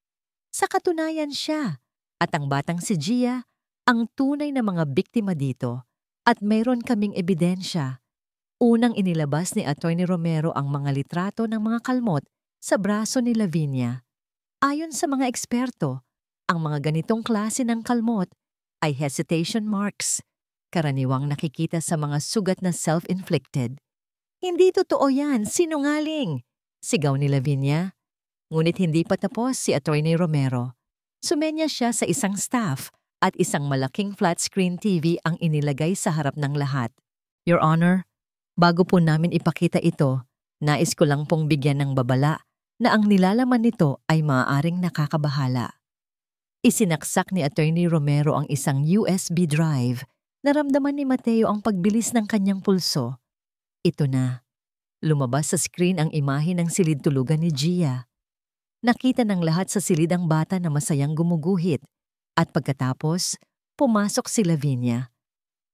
Sa katunayan siya at ang batang si Gia ang tunay na mga biktima dito at mayroon kaming ebidensya. Unang inilabas ni Attorney Romero ang mga litrato ng mga kalmot sa braso ni Lavinia. Ayon sa mga eksperto, ang mga ganitong klase ng kalmot ay hesitation marks, karaniwang nakikita sa mga sugat na self-inflicted. Hindi totoo yan, sinungaling! Sigaw ni Lavinia. Ngunit hindi pa tapos si Attorney Romero. Sumenya siya sa isang staff at isang malaking flat-screen TV ang inilagay sa harap ng lahat. Your Honor, bago po namin ipakita ito, nais ko lang pong bigyan ng babala na ang nilalaman nito ay maaaring nakakabahala. Isinaksak ni Attorney Romero ang isang USB drive. Naramdaman ni Mateo ang pagbilis ng kanyang pulso. Ito na. Lumabas sa screen ang imahe ng silid tulugan ni Gia. Nakita ng lahat sa silid ang bata na masayang gumuguhit at pagkatapos, pumasok si Lavinia.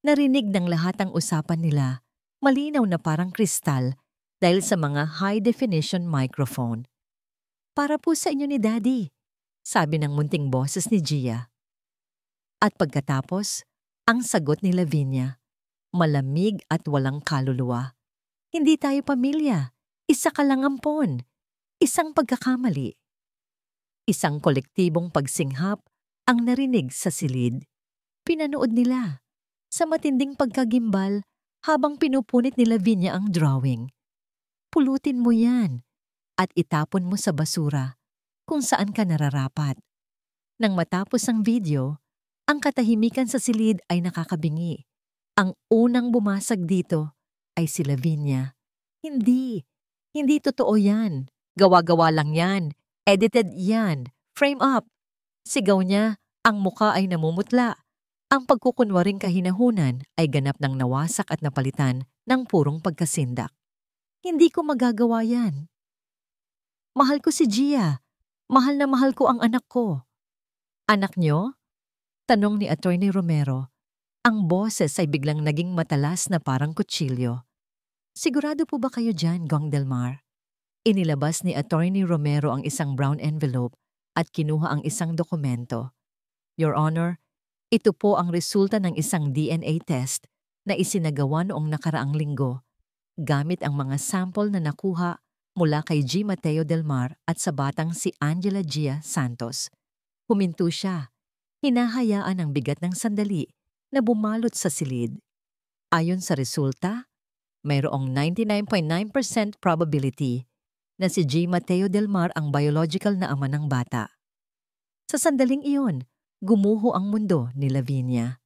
Narinig ng lahat ang usapan nila, malinaw na parang kristal dahil sa mga high-definition microphone. Para po sa inyo ni Daddy, sabi ng munting boses ni Gia. At pagkatapos, ang sagot ni Lavinia, malamig at walang kaluluwa. Hindi tayo pamilya, isa ka lang ampon, isang pagkakamali. Isang kolektibong pagsinghap ang narinig sa silid. Pinanood nila sa matinding pagkagimbal habang pinupunit ni Lavinia ang drawing. Pulutin mo yan at itapon mo sa basura kung saan ka nararapat. Nang matapos ang video, ang katahimikan sa silid ay nakakabingi. Ang unang bumasag dito ay si Lavinia. Hindi totoo yan. Gawa-gawa lang yan. Edited yan. Frame up. Sigaw niya, ang muka ay namumutla. Ang pagkukunwaring kahinahunan ay ganap ng nawasak at napalitan ng purong pagkasindak. Hindi ko magagawa yan. Mahal ko si Gia. Mahal na mahal ko ang anak ko. Anak niyo? Tanong ni Attorney Romero. Ang boses ay biglang naging matalas na parang kutsilyo. Sigurado po ba kayo dyan, Gong Delmar? Inilabas ni Attorney Romero ang isang brown envelope at kinuha ang isang dokumento. Your Honor, ito po ang resulta ng isang DNA test na isinagawa noong nakaraang linggo gamit ang mga sample na nakuha mula kay G. Mateo Delmar at sa batang si Angela Gia Santos. Huminto siya. Hinahayaan ang bigat ng sandali na bumalot sa silid. Ayon sa resulta, mayroong 99.9% probability na si G. Mateo Delmar ang biological na ama ng bata. Sa sandaling iyon, gumuho ang mundo ni Lavinia.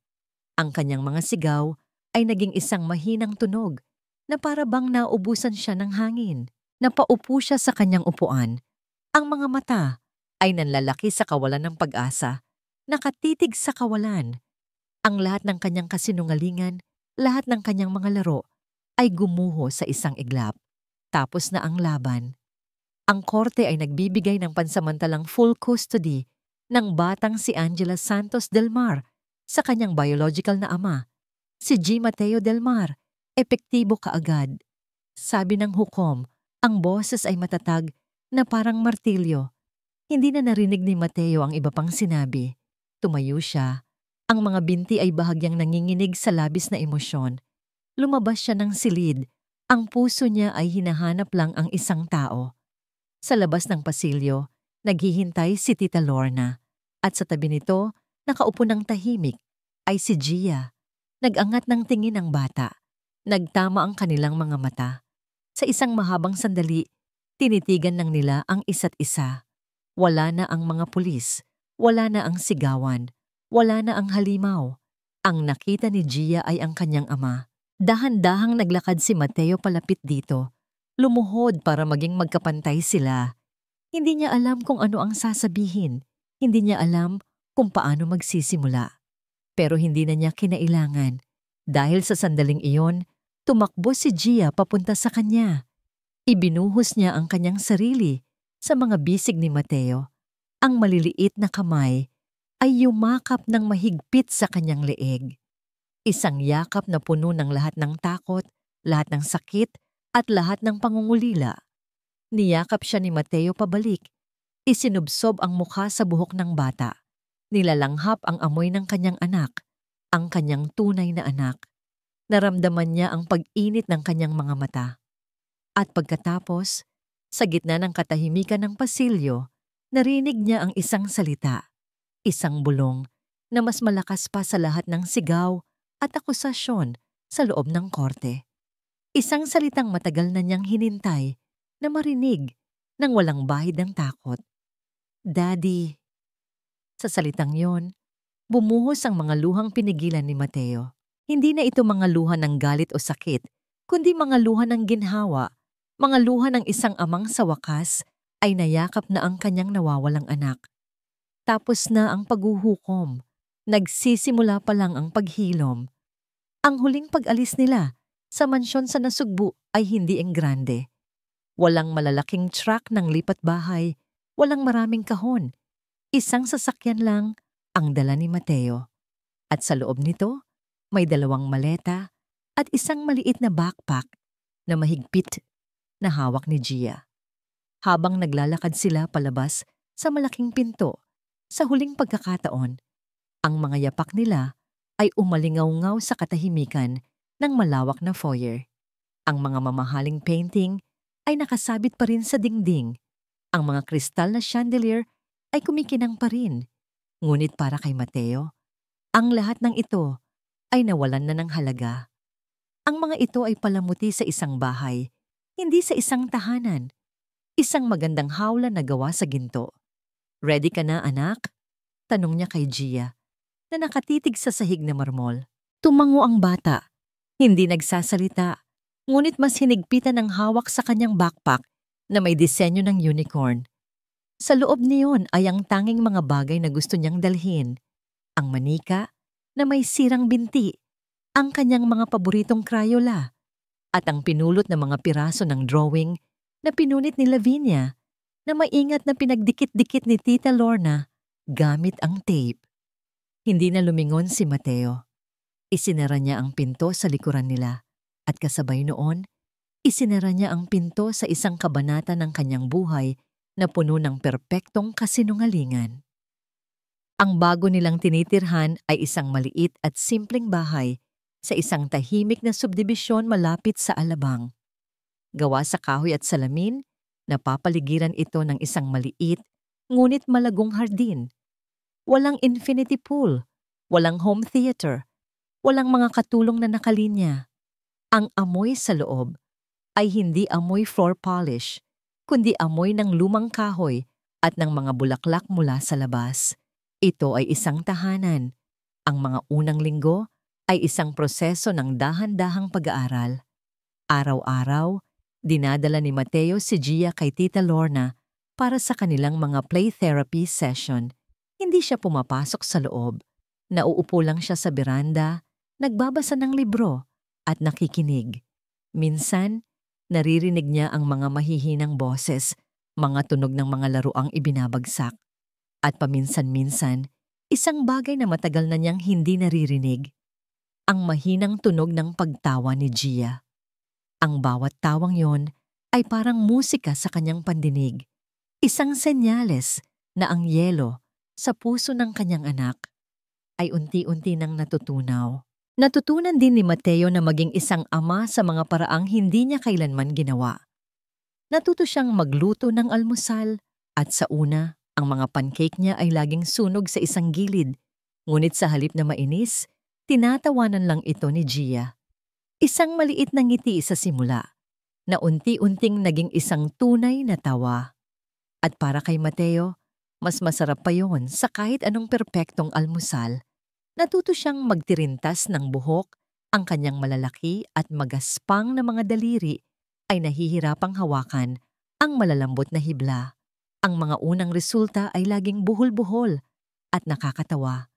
Ang kanyang mga sigaw ay naging isang mahinang tunog na para bang naubusan siya ng hangin. Napaupo siya sa kanyang upuan. Ang mga mata ay nanlalaki sa kawalan ng pag-asa, nakatitig sa kawalan. Ang lahat ng kanyang kasinungalingan, lahat ng kanyang mga laro ay gumuho sa isang iglap. Tapos na ang laban. Ang korte ay nagbibigay ng pansamantalang full custody ng batang si Angela Santos Delmar sa kanyang biological na ama, si G. Mateo Delmar, epektibo kaagad. Sabi ng hukom, ang boses ay matatag na parang martilyo. Hindi na narinig ni Mateo ang iba pang sinabi. Tumayo siya. Ang mga binti ay bahagyang nanginginig sa labis na emosyon. Lumabas siya ng silid. Ang puso niya ay hinahanap lang ang isang tao. Sa labas ng pasilyo, naghihintay si Tita Lorna. At sa tabi nito, nakaupo ng tahimik, ay si Gia. Nag-angat ng tingin ang bata. Nagtama ang kanilang mga mata. Sa isang mahabang sandali, tinitigan ng nila ang isa't isa. Wala na ang mga pulis, wala na ang sigawan, wala na ang halimaw. Ang nakita ni Gia ay ang kanyang ama. Dahan-dahang naglakad si Mateo palapit dito. Lumuhod para maging magkapantay sila. Hindi niya alam kung ano ang sasabihin. Hindi niya alam kung paano magsisimula. Pero hindi na niya kinailangan. Dahil sa sandaling iyon, tumakbo si Gia papunta sa kanya. Ibinuhos niya ang kanyang sarili sa mga bisig ni Mateo. Ang maliliit na kamay ay yumakap ng mahigpit sa kanyang leeg. Isang yakap na puno ng lahat ng takot, lahat ng sakit, at lahat ng pangungulila. Niyakap siya ni Mateo pabalik. Isinubsob ang mukha sa buhok ng bata. Nilalanghap ang amoy ng kanyang anak, ang kanyang tunay na anak. Naramdaman niya ang pag-init ng kanyang mga mata. At pagkatapos, sa gitna ng katahimikan ng pasilyo, narinig niya ang isang salita, isang bulong na mas malakas pa sa lahat ng sigaw at akusasyon sa loob ng korte. Isang salitang matagal na niyang hinintay na marinig nang walang bahid ng takot. Daddy. Sa salitang yon, bumuhos ang mga luhang pinigilan ni Mateo. Hindi na ito mga luha ng galit o sakit, kundi mga luha ng ginhawa, mga luha ng isang amang sa wakas ay nayakap na ang kanyang nawawalang anak. Tapos na ang paghuhukom, nagsisimula pa lang ang paghilom. Ang huling pag-alis nila sa mansyon sa Nasugbu ay hindi enggrande. Walang malalaking truck ng lipat bahay, walang maraming kahon. Isang sasakyan lang ang dala ni Mateo. At sa loob nito, may 2 maleta at isang maliit na backpack na mahigpit na hawak ni Gia. Habang naglalakad sila palabas sa malaking pinto, sa huling pagkakataon, ang mga yapak nila ay umalingaw-ngaw sa katahimikan ng malawak na foyer. Ang mga mamahaling painting ay nakasabit pa rin sa dingding. Ang mga kristal na chandelier ay kumikinang pa rin. Ngunit para kay Mateo, ang lahat ng ito ay nawalan na ng halaga. Ang mga ito ay palamuti sa isang bahay, hindi sa isang tahanan. Isang magandang hawla na gawa sa ginto. Ready ka na, anak? Tanong niya kay Gia, na nakatitig sa sahig na marmol. Tumango ang bata. Hindi nagsasalita, ngunit mas hinigpitan ng hawak sa kanyang backpack na may disenyo ng unicorn. Sa loob niyon ay ang tanging mga bagay na gusto niyang dalhin. Ang manika na may sirang binti, ang kanyang mga paboritong Crayola, at ang pinulot na mga piraso ng drawing na pinunit ni Lavinia na maingat na pinagdikit-dikit ni Tita Lorna gamit ang tape. Hindi na lumingon si Mateo. Isinara niya ang pinto sa likuran nila at kasabay noon, isinara niya ang pinto sa isang kabanata ng kanyang buhay na puno ng perpektong kasinungalingan. Ang bago nilang tinitirhan ay isang maliit at simpleng bahay sa isang tahimik na subdibisyon malapit sa Alabang. Gawa sa kahoy at salamin, napapaligiran ito ng isang maliit ngunit malagong hardin. Walang infinity pool, walang home theater, walang mga katulong na nakalinya. Ang amoy sa loob ay hindi amoy floor polish, kundi amoy ng lumang kahoy at ng mga bulaklak mula sa labas. Ito ay isang tahanan. Ang mga unang linggo ay isang proseso ng dahan-dahang pag-aaral. Araw-araw, dinadala ni Mateo si Gia kay Tita Lorna para sa kanilang mga play therapy session. Hindi siya pumapasok sa loob. Nauupo lang siya sa beranda, nagbabasa ng libro at nakikinig. Minsan, naririnig niya ang mga mahihinang boses, mga tunog ng mga laruang ibinabagsak. At paminsan-minsan, isang bagay na matagal na niyang hindi naririnig, ang mahinang tunog ng pagtawa ni Gia. Ang bawat tawang yon ay parang musika sa kanyang pandinig, isang senyales na ang yelo sa puso ng kanyang anak ay unti-unti nang natutunaw. Natutunan din ni Mateo na maging isang ama sa mga paraang hindi niya kailanman ginawa. Natuto siyang magluto ng almusal at sa una, ang mga pancake niya ay laging sunog sa isang gilid, ngunit sa halip na mainis, tinatawanan lang ito ni Gia. Isang maliit na ngiti sa simula, na unti-unting naging isang tunay na tawa. At para kay Mateo, mas masarap pa yon sa kahit anong perpektong almusal. Natuto siyang magtirintas ng buhok, ang kanyang malalaki at magaspang na mga daliri ay nahihirapang hawakan ang malalambot na hibla. Ang mga unang resulta ay laging buhol-buhol at nakakatawa,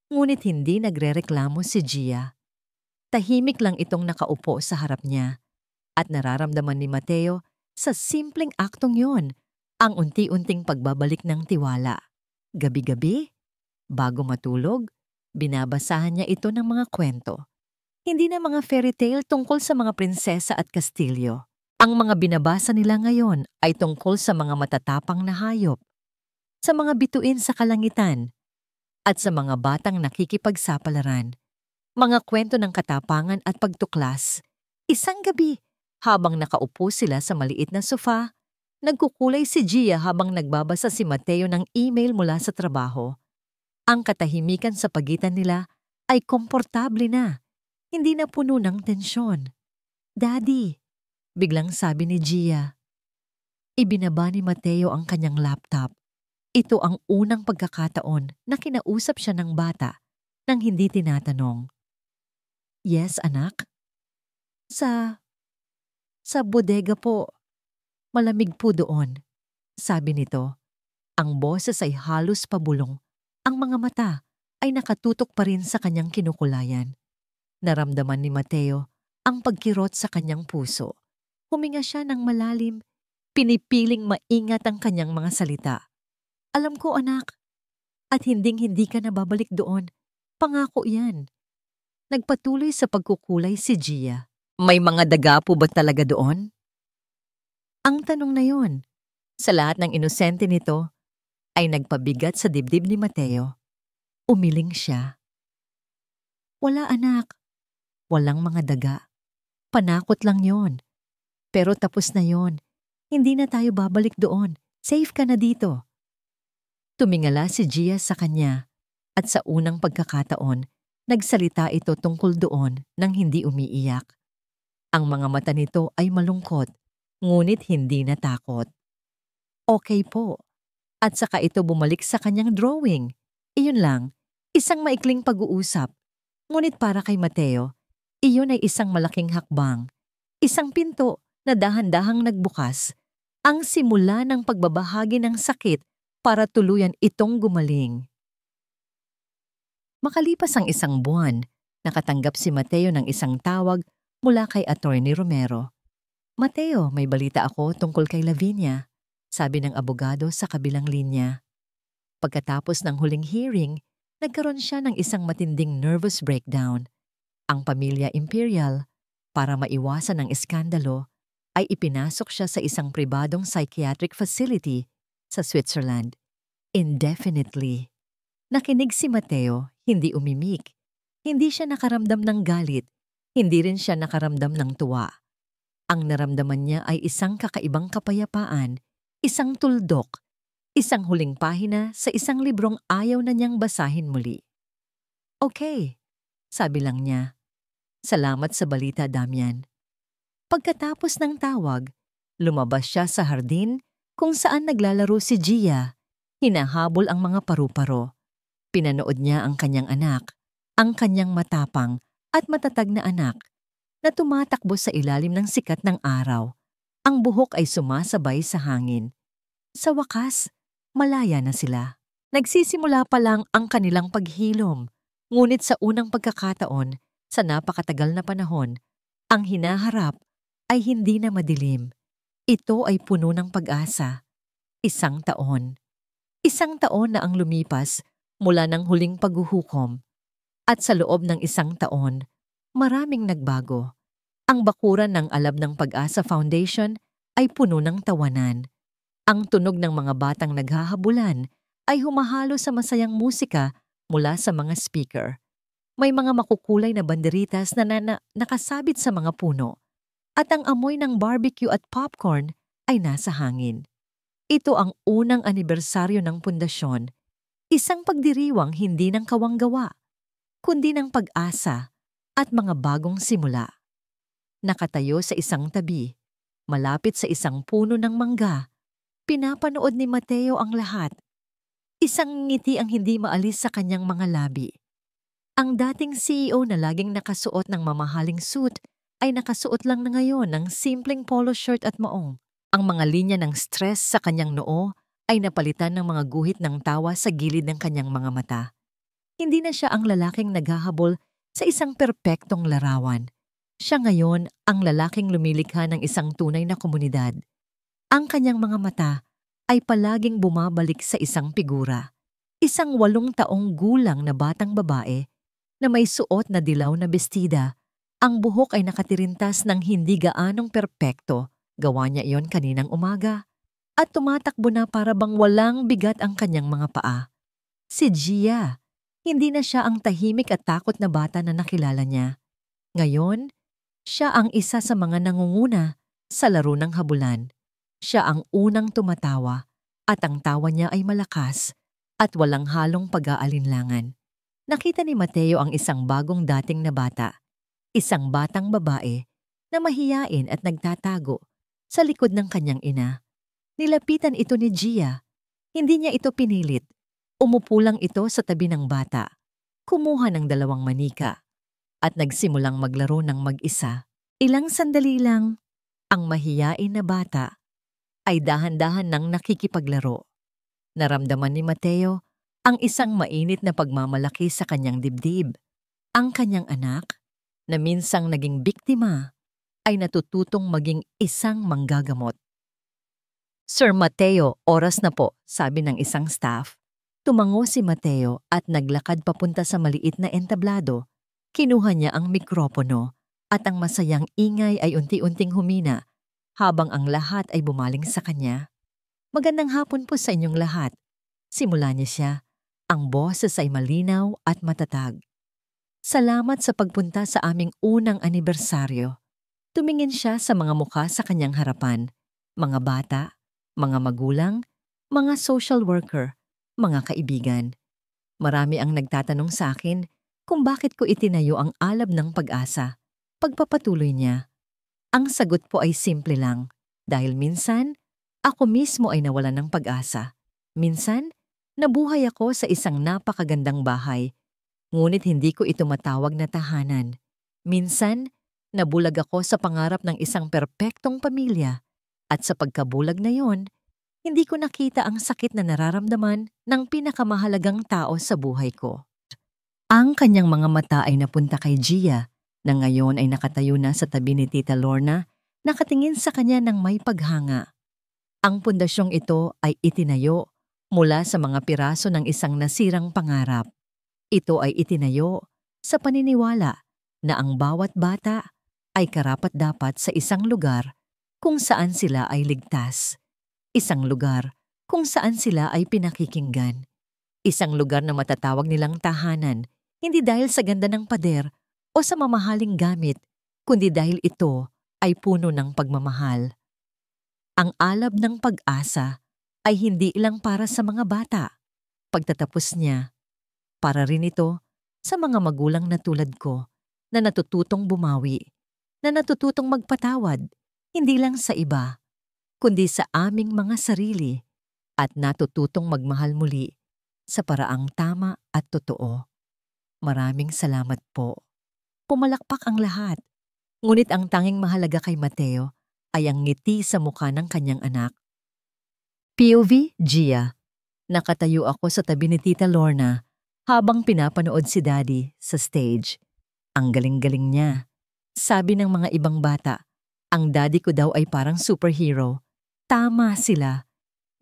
ngunit hindi nagrereklamo si Gia. Tahimik lang itong nakaupo sa harap niya at nararamdaman ni Mateo sa simpleng aktong yon ang unti-unting pagbabalik ng tiwala. Gabi-gabi, bago matulog, binabasahan niya ito ng mga kwento. Hindi na mga fairy tale tungkol sa mga prinsesa at kastilyo, Ang mga binabasa nila ngayon ay tungkol sa mga matatapang na hayop, sa mga bituin sa kalangitan, at sa mga batang nakikipagsapalaran. Mga kwento ng katapangan at pagtuklas. Isang gabi, habang nakaupo sila sa maliit na sofa, nagkukulay si Gia habang nagbabasa si Mateo ng email mula sa trabaho. Ang katahimikan sa pagitan nila ay komportable na, hindi na puno ng tensyon. "Daddy," biglang sabi ni Gia. Ibinaba ni Mateo ang kanyang laptop. Ito ang unang pagkakataon na kinausap siya ng bata nang hindi tinatanong. "Yes, anak?" Sa bodega po. Malamig po doon," sabi nito. Ang boses ay halos pabulong. Ang mga mata ay nakatutok pa rin sa kanyang kinukulayan. Naramdaman ni Mateo ang pagkirot sa kanyang puso. Huminga siya ng malalim, pinipiling maingat ang kanyang mga salita. "Alam ko, anak, at hinding-hindi ka na babalik doon. Pangako yan." Nagpatuloy sa pagkukulay si Gia. "May mga daga po ba talaga doon?" Ang tanong na yon, sa lahat ng inosente nito, ay nagpabigat sa dibdib ni Mateo. Umiling siya. "Wala, anak. Walang mga daga. Panakot lang yon. Pero tapos na yon. Hindi na tayo babalik doon. Safe ka na dito." Tumingala si Gia sa kanya at sa unang pagkakataon, nagsalita ito tungkol doon nang hindi umiiyak. Ang mga mata nito ay malungkot, ngunit hindi natakot. "Okay po." At saka ito bumalik sa kanyang drawing. Iyon lang, isang maikling pag-uusap. Ngunit para kay Mateo, iyon ay isang malaking hakbang. Isang pinto na dahan-dahang nagbukas. Ang simula ng pagbabahagi ng sakit para tuluyan itong gumaling. Makalipas ang isang buwan, nakatanggap si Mateo ng isang tawag mula kay Attorney Romero. "Mateo, may balita ako tungkol kay Lavinia," sabi ng abogado sa kabilang linya. Pagkatapos ng huling hearing, nagkaroon siya ng isang matinding nervous breakdown. Ang pamilya Imperial, para maiwasan ang iskandalo, ay ipinasok siya sa isang pribadong psychiatric facility sa Switzerland. Indefinitely. Nakinig si Mateo, hindi umimik. Hindi siya nakaramdam ng galit. Hindi rin siya nakaramdam ng tuwa. Ang naramdaman niya ay isang kakaibang kapayapaan, isang tuldok, isang huling pahina sa isang librong ayaw na niyang basahin muli. "Okay," sabi lang niya. "Salamat sa balita, Damian." Pagkatapos ng tawag, lumabas siya sa hardin kung saan naglalaro si Gia. Hinahabol ang mga paru-paro. Pinanood niya ang kanyang anak, ang kanyang matapang at matatag na anak, na tumatakbo sa ilalim ng sikat ng araw. Ang buhok ay sumasabay sa hangin. Sa wakas, malaya na sila. Nagsisimula pa lang ang kanilang paghilom, ngunit sa unang pagkakataon, sa napakatagal na panahon, ang hinaharap ay hindi na madilim. Ito ay puno ng pag-asa. 1 taon. 1 taon na ang lumipas mula ng huling paghuhukom. At sa loob ng 1 taon, maraming nagbago. Ang bakuran ng Alab ng Pag-asa Foundation ay puno ng tawanan. Ang tunog ng mga batang naghahabulan ay humahalo sa masayang musika mula sa mga speaker. May mga makukulay na banderitas na nakasabit sa mga puno, at ang amoy ng barbecue at popcorn ay nasa hangin. Ito ang unang anibersaryo ng pundasyon, isang pagdiriwang hindi ng kawanggawa, kundi ng pag-asa at mga bagong simula. Nakatayo sa isang tabi, malapit sa isang puno ng mangga, pinapanood ni Mateo ang lahat. Isang ngiti ang hindi maalis sa kanyang mga labi. Ang dating CEO na laging nakasuot ng mamahaling suit ay nakasuot lang na ngayon ng simpleng polo shirt at maong. Ang mga linya ng stress sa kanyang noo ay napalitan ng mga guhit ng tawa sa gilid ng kanyang mga mata. Hindi na siya ang lalaking naghahabol sa isang perpektong larawan. Siya ngayon ang lalaking lumilikha ng isang tunay na komunidad. Ang kanyang mga mata ay palaging bumabalik sa isang figura. Isang 8 taong gulang na batang babae na may suot na dilaw na bestida. Ang buhok ay nakatirintas ng hindi gaanong perpekto Gawa niya iyon kaninang umaga at tumatakbo na para bang walang bigat ang kanyang mga paa. Si Gia, hindi na siya ang tahimik at takot na bata na nakilala niya. Ngayon, siya ang isa sa mga nangunguna sa laro ng habulan. Siya ang unang tumatawa at ang tawa niya ay malakas at walang halong pag-aalinlangan. Nakita ni Mateo ang isang bagong dating na bata, isang batang babae na mahiyain at nagtatago sa likod ng kanyang ina. Nilapitan ito ni Gia. Hindi niya ito pinilit. Umupo lang ito sa tabi ng bata. Kumuha ng 2 manika at nagsimulang maglaro ng mag-isa. Ilang sandali lang, ang mahiyain na bata ay dahan-dahan nang nakikipaglaro. Naramdaman ni Mateo ang isang mainit na pagmamalaki sa kanyang dibdib. Ang kanyang anak, na minsang naging biktima, ay natututong maging isang manggagamot. "Sir Mateo, oras na po," sabi ng isang staff. Tumango si Mateo at naglakad papunta sa maliit na entablado. Kinuha niya ang mikropono at ang masayang ingay ay unti-unting humina habang ang lahat ay bumaling sa kanya. "Magandang hapon po sa inyong lahat." Simula niya siya. Ang boses ay malinaw at matatag. "Salamat sa pagpunta sa aming unang anibersaryo." Tumingin siya sa mga mukha sa kanyang harapan. Mga bata, mga magulang, mga social worker, mga kaibigan. Marami ang nagtatanong sa akin kung bakit ko itinayo ang alab ng pag-asa. Pagpapatuloy niya. Ang sagot po ay simple lang. Dahil minsan, ako mismo ay nawalan ng pag-asa. Minsan, nabuhay ako sa isang napakagandang bahay. Ngunit hindi ko ito matawag na tahanan. Minsan, nabulag ako sa pangarap ng isang perpektong pamilya. At sa pagkabulag na yon, hindi ko nakita ang sakit na nararamdaman ng pinakamahalagang tao sa buhay ko. Ang kanyang mga mata ay napunta kay Gia, na ngayon ay nakatayo na sa tabi ni Tita Lorna, nakatingin sa kanya ng may paghanga. Ang pundasyong ito ay itinayo mula sa mga piraso ng isang nasirang pangarap. Ito ay itinayo sa paniniwala na ang bawat bata ay karapat-dapat sa isang lugar kung saan sila ay ligtas. Isang lugar kung saan sila ay pinakikinggan. Isang lugar na matatawag nilang tahanan, hindi dahil sa ganda ng pader o sa mamahaling gamit, kundi dahil ito ay puno ng pagmamahal. Ang alab ng pag-asa ay hindi lang para sa mga bata. Pagtatapos niya, para rin ito sa mga magulang na tulad ko na natututong bumawi, na natututong magpatawad, hindi lang sa iba, kundi sa aming mga sarili at natututong magmahal muli sa paraang tama at totoo. Maraming salamat po. Pumalakpak ang lahat. Ngunit ang tanging mahalaga kay Mateo ay ang ngiti sa mukha ng kanyang anak. POV, Gia. Nakatayo ako sa tabi ni Tita Lorna habang pinapanood si Daddy sa stage. Ang galing-galing niya. Sabi ng mga ibang bata, ang daddy ko daw ay parang superhero. Tama sila.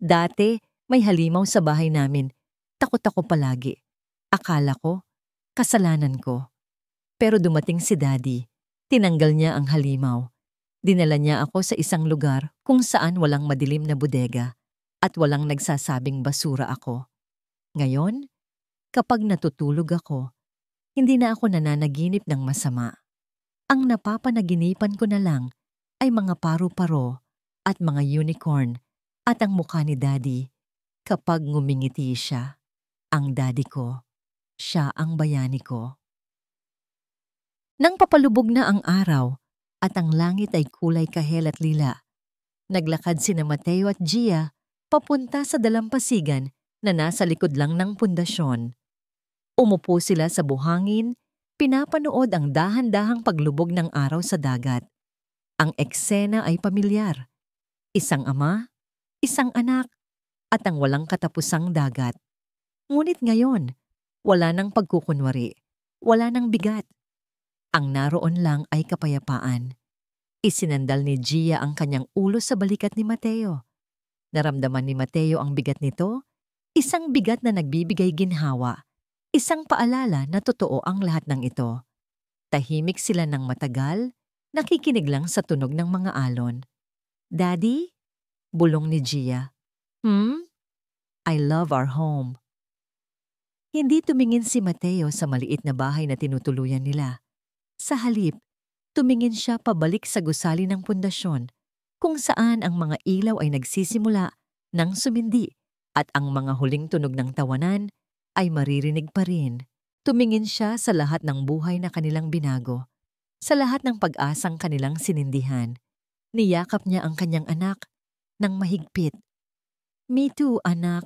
Dati, may halimaw sa bahay namin. Takot ako palagi. Akala ko, kasalanan ko. Pero dumating si Daddy. Tinanggal niya ang halimaw. Dinala niya ako sa isang lugar kung saan walang madilim na bodega at walang nagsasabing basura ako. Ngayon, kapag natutulog ako, hindi na ako nananaginip ng masama. Ang napapanaginipan ko na lang ay mga paru-paro at mga unicorn at ang mukha ni Daddy kapag ngumingiti siya. Ang daddy ko, siya ang bayani ko. Nang papalubog na ang araw at ang langit ay kulay kahel at lila, naglakad sina Mateo at Gia papunta sa dalampasigan na nasa likod lang ng pundasyon. Umupo sila sa buhangin, pinapanood ang dahan-dahang paglubog ng araw sa dagat. Ang eksena ay pamilyar. Isang ama, isang anak, at ang walang katapusang dagat. Ngunit ngayon, wala nang pagkukunwari, wala nang bigat. Ang naroon lang ay kapayapaan. Isinandal ni Gia ang kanyang ulo sa balikat ni Mateo. Naramdaman ni Mateo ang bigat nito, isang bigat na nagbibigay ginhawa, isang paalala na totoo ang lahat ng ito. Tahimik sila ng matagal, nakikinig lang sa tunog ng mga alon. Daddy? Bulong ni Gia. I love our home. Hindi tumingin si Mateo sa maliit na bahay na tinutuluyan nila. Sa halip, tumingin siya pabalik sa gusali ng pundasyon, kung saan ang mga ilaw ay nagsisimula ng sumindi at ang mga huling tunog ng tawanan ay maririnig pa rin. Tumingin siya sa lahat ng buhay na kanilang binago, sa lahat ng pag-asang kanilang sinindihan. Niyakap niya ang kanyang anak ng mahigpit. Me too, anak.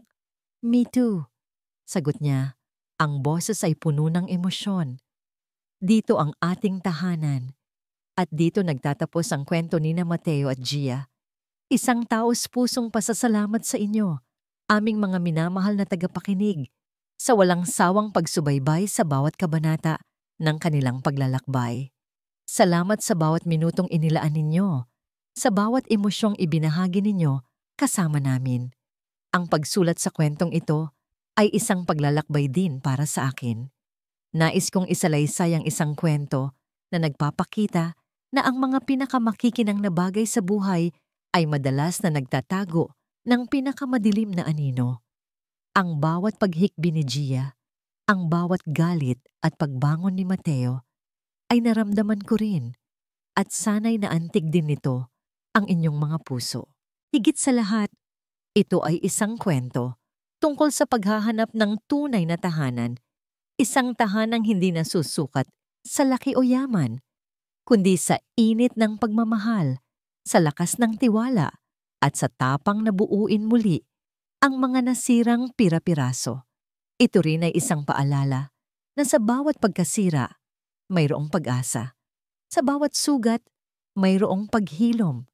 Me too. Sagot niya, ang boses ay puno ng emosyon. Dito ang ating tahanan. At dito nagtatapos ang kwento ni Mateo at Gia. Isang taos-pusong pasasalamat sa inyo, aming mga minamahal na tagapakinig, sa walang sawang pagsubaybay sa bawat kabanata ng kanilang paglalakbay. Salamat sa bawat minutong inilaan ninyo, sa bawat emosyong ibinahagi ninyo kasama namin. Ang pagsulat sa kwentong ito ay isang paglalakbay din para sa akin. Nais kong isalaysay ang isang kwento na nagpapakita na ang mga pinakamakikinang na bagay sa buhay ay madalas na nagtatago ng pinakamadilim na anino. Ang bawat paghikbi ni Gia, ang bawat galit at pagbangon ni Mateo ay naramdaman ko rin, at sana'y naantig din nito ang inyong mga puso. Higit sa lahat, ito ay isang kwento tungkol sa paghahanap ng tunay na tahanan, isang tahanang hindi nasusukat sa laki o yaman, kundi sa init ng pagmamahal, sa lakas ng tiwala, at sa tapang na buuin muli ang mga nasirang pira-piraso. Ito rin ay isang paalala na sa bawat pagkasira, mayroong pag-asa. Sa bawat sugat, mayroong paghilom.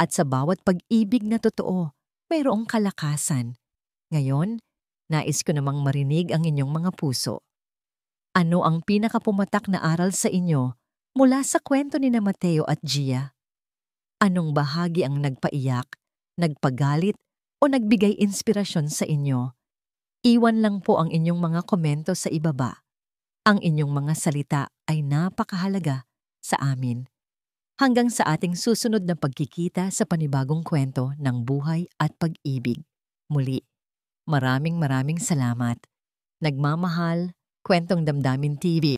At sa bawat pag-ibig na totoo, mayroong kalakasan. Ngayon, nais ko namang marinig ang inyong mga puso. Ano ang pinakapumatak na aral sa inyo mula sa kwento ni Mateo at Gia? Anong bahagi ang nagpaiyak, nagpagalit, o nagbigay inspirasyon sa inyo? Iwan lang po ang inyong mga komento sa ibaba. Ang inyong mga salita ay napakahalaga sa amin. Hanggang sa ating susunod na pagkikita sa panibagong kwento ng buhay at pag-ibig. Muli, maraming salamat. Nagmamahal, Kwentong Damdamin TV.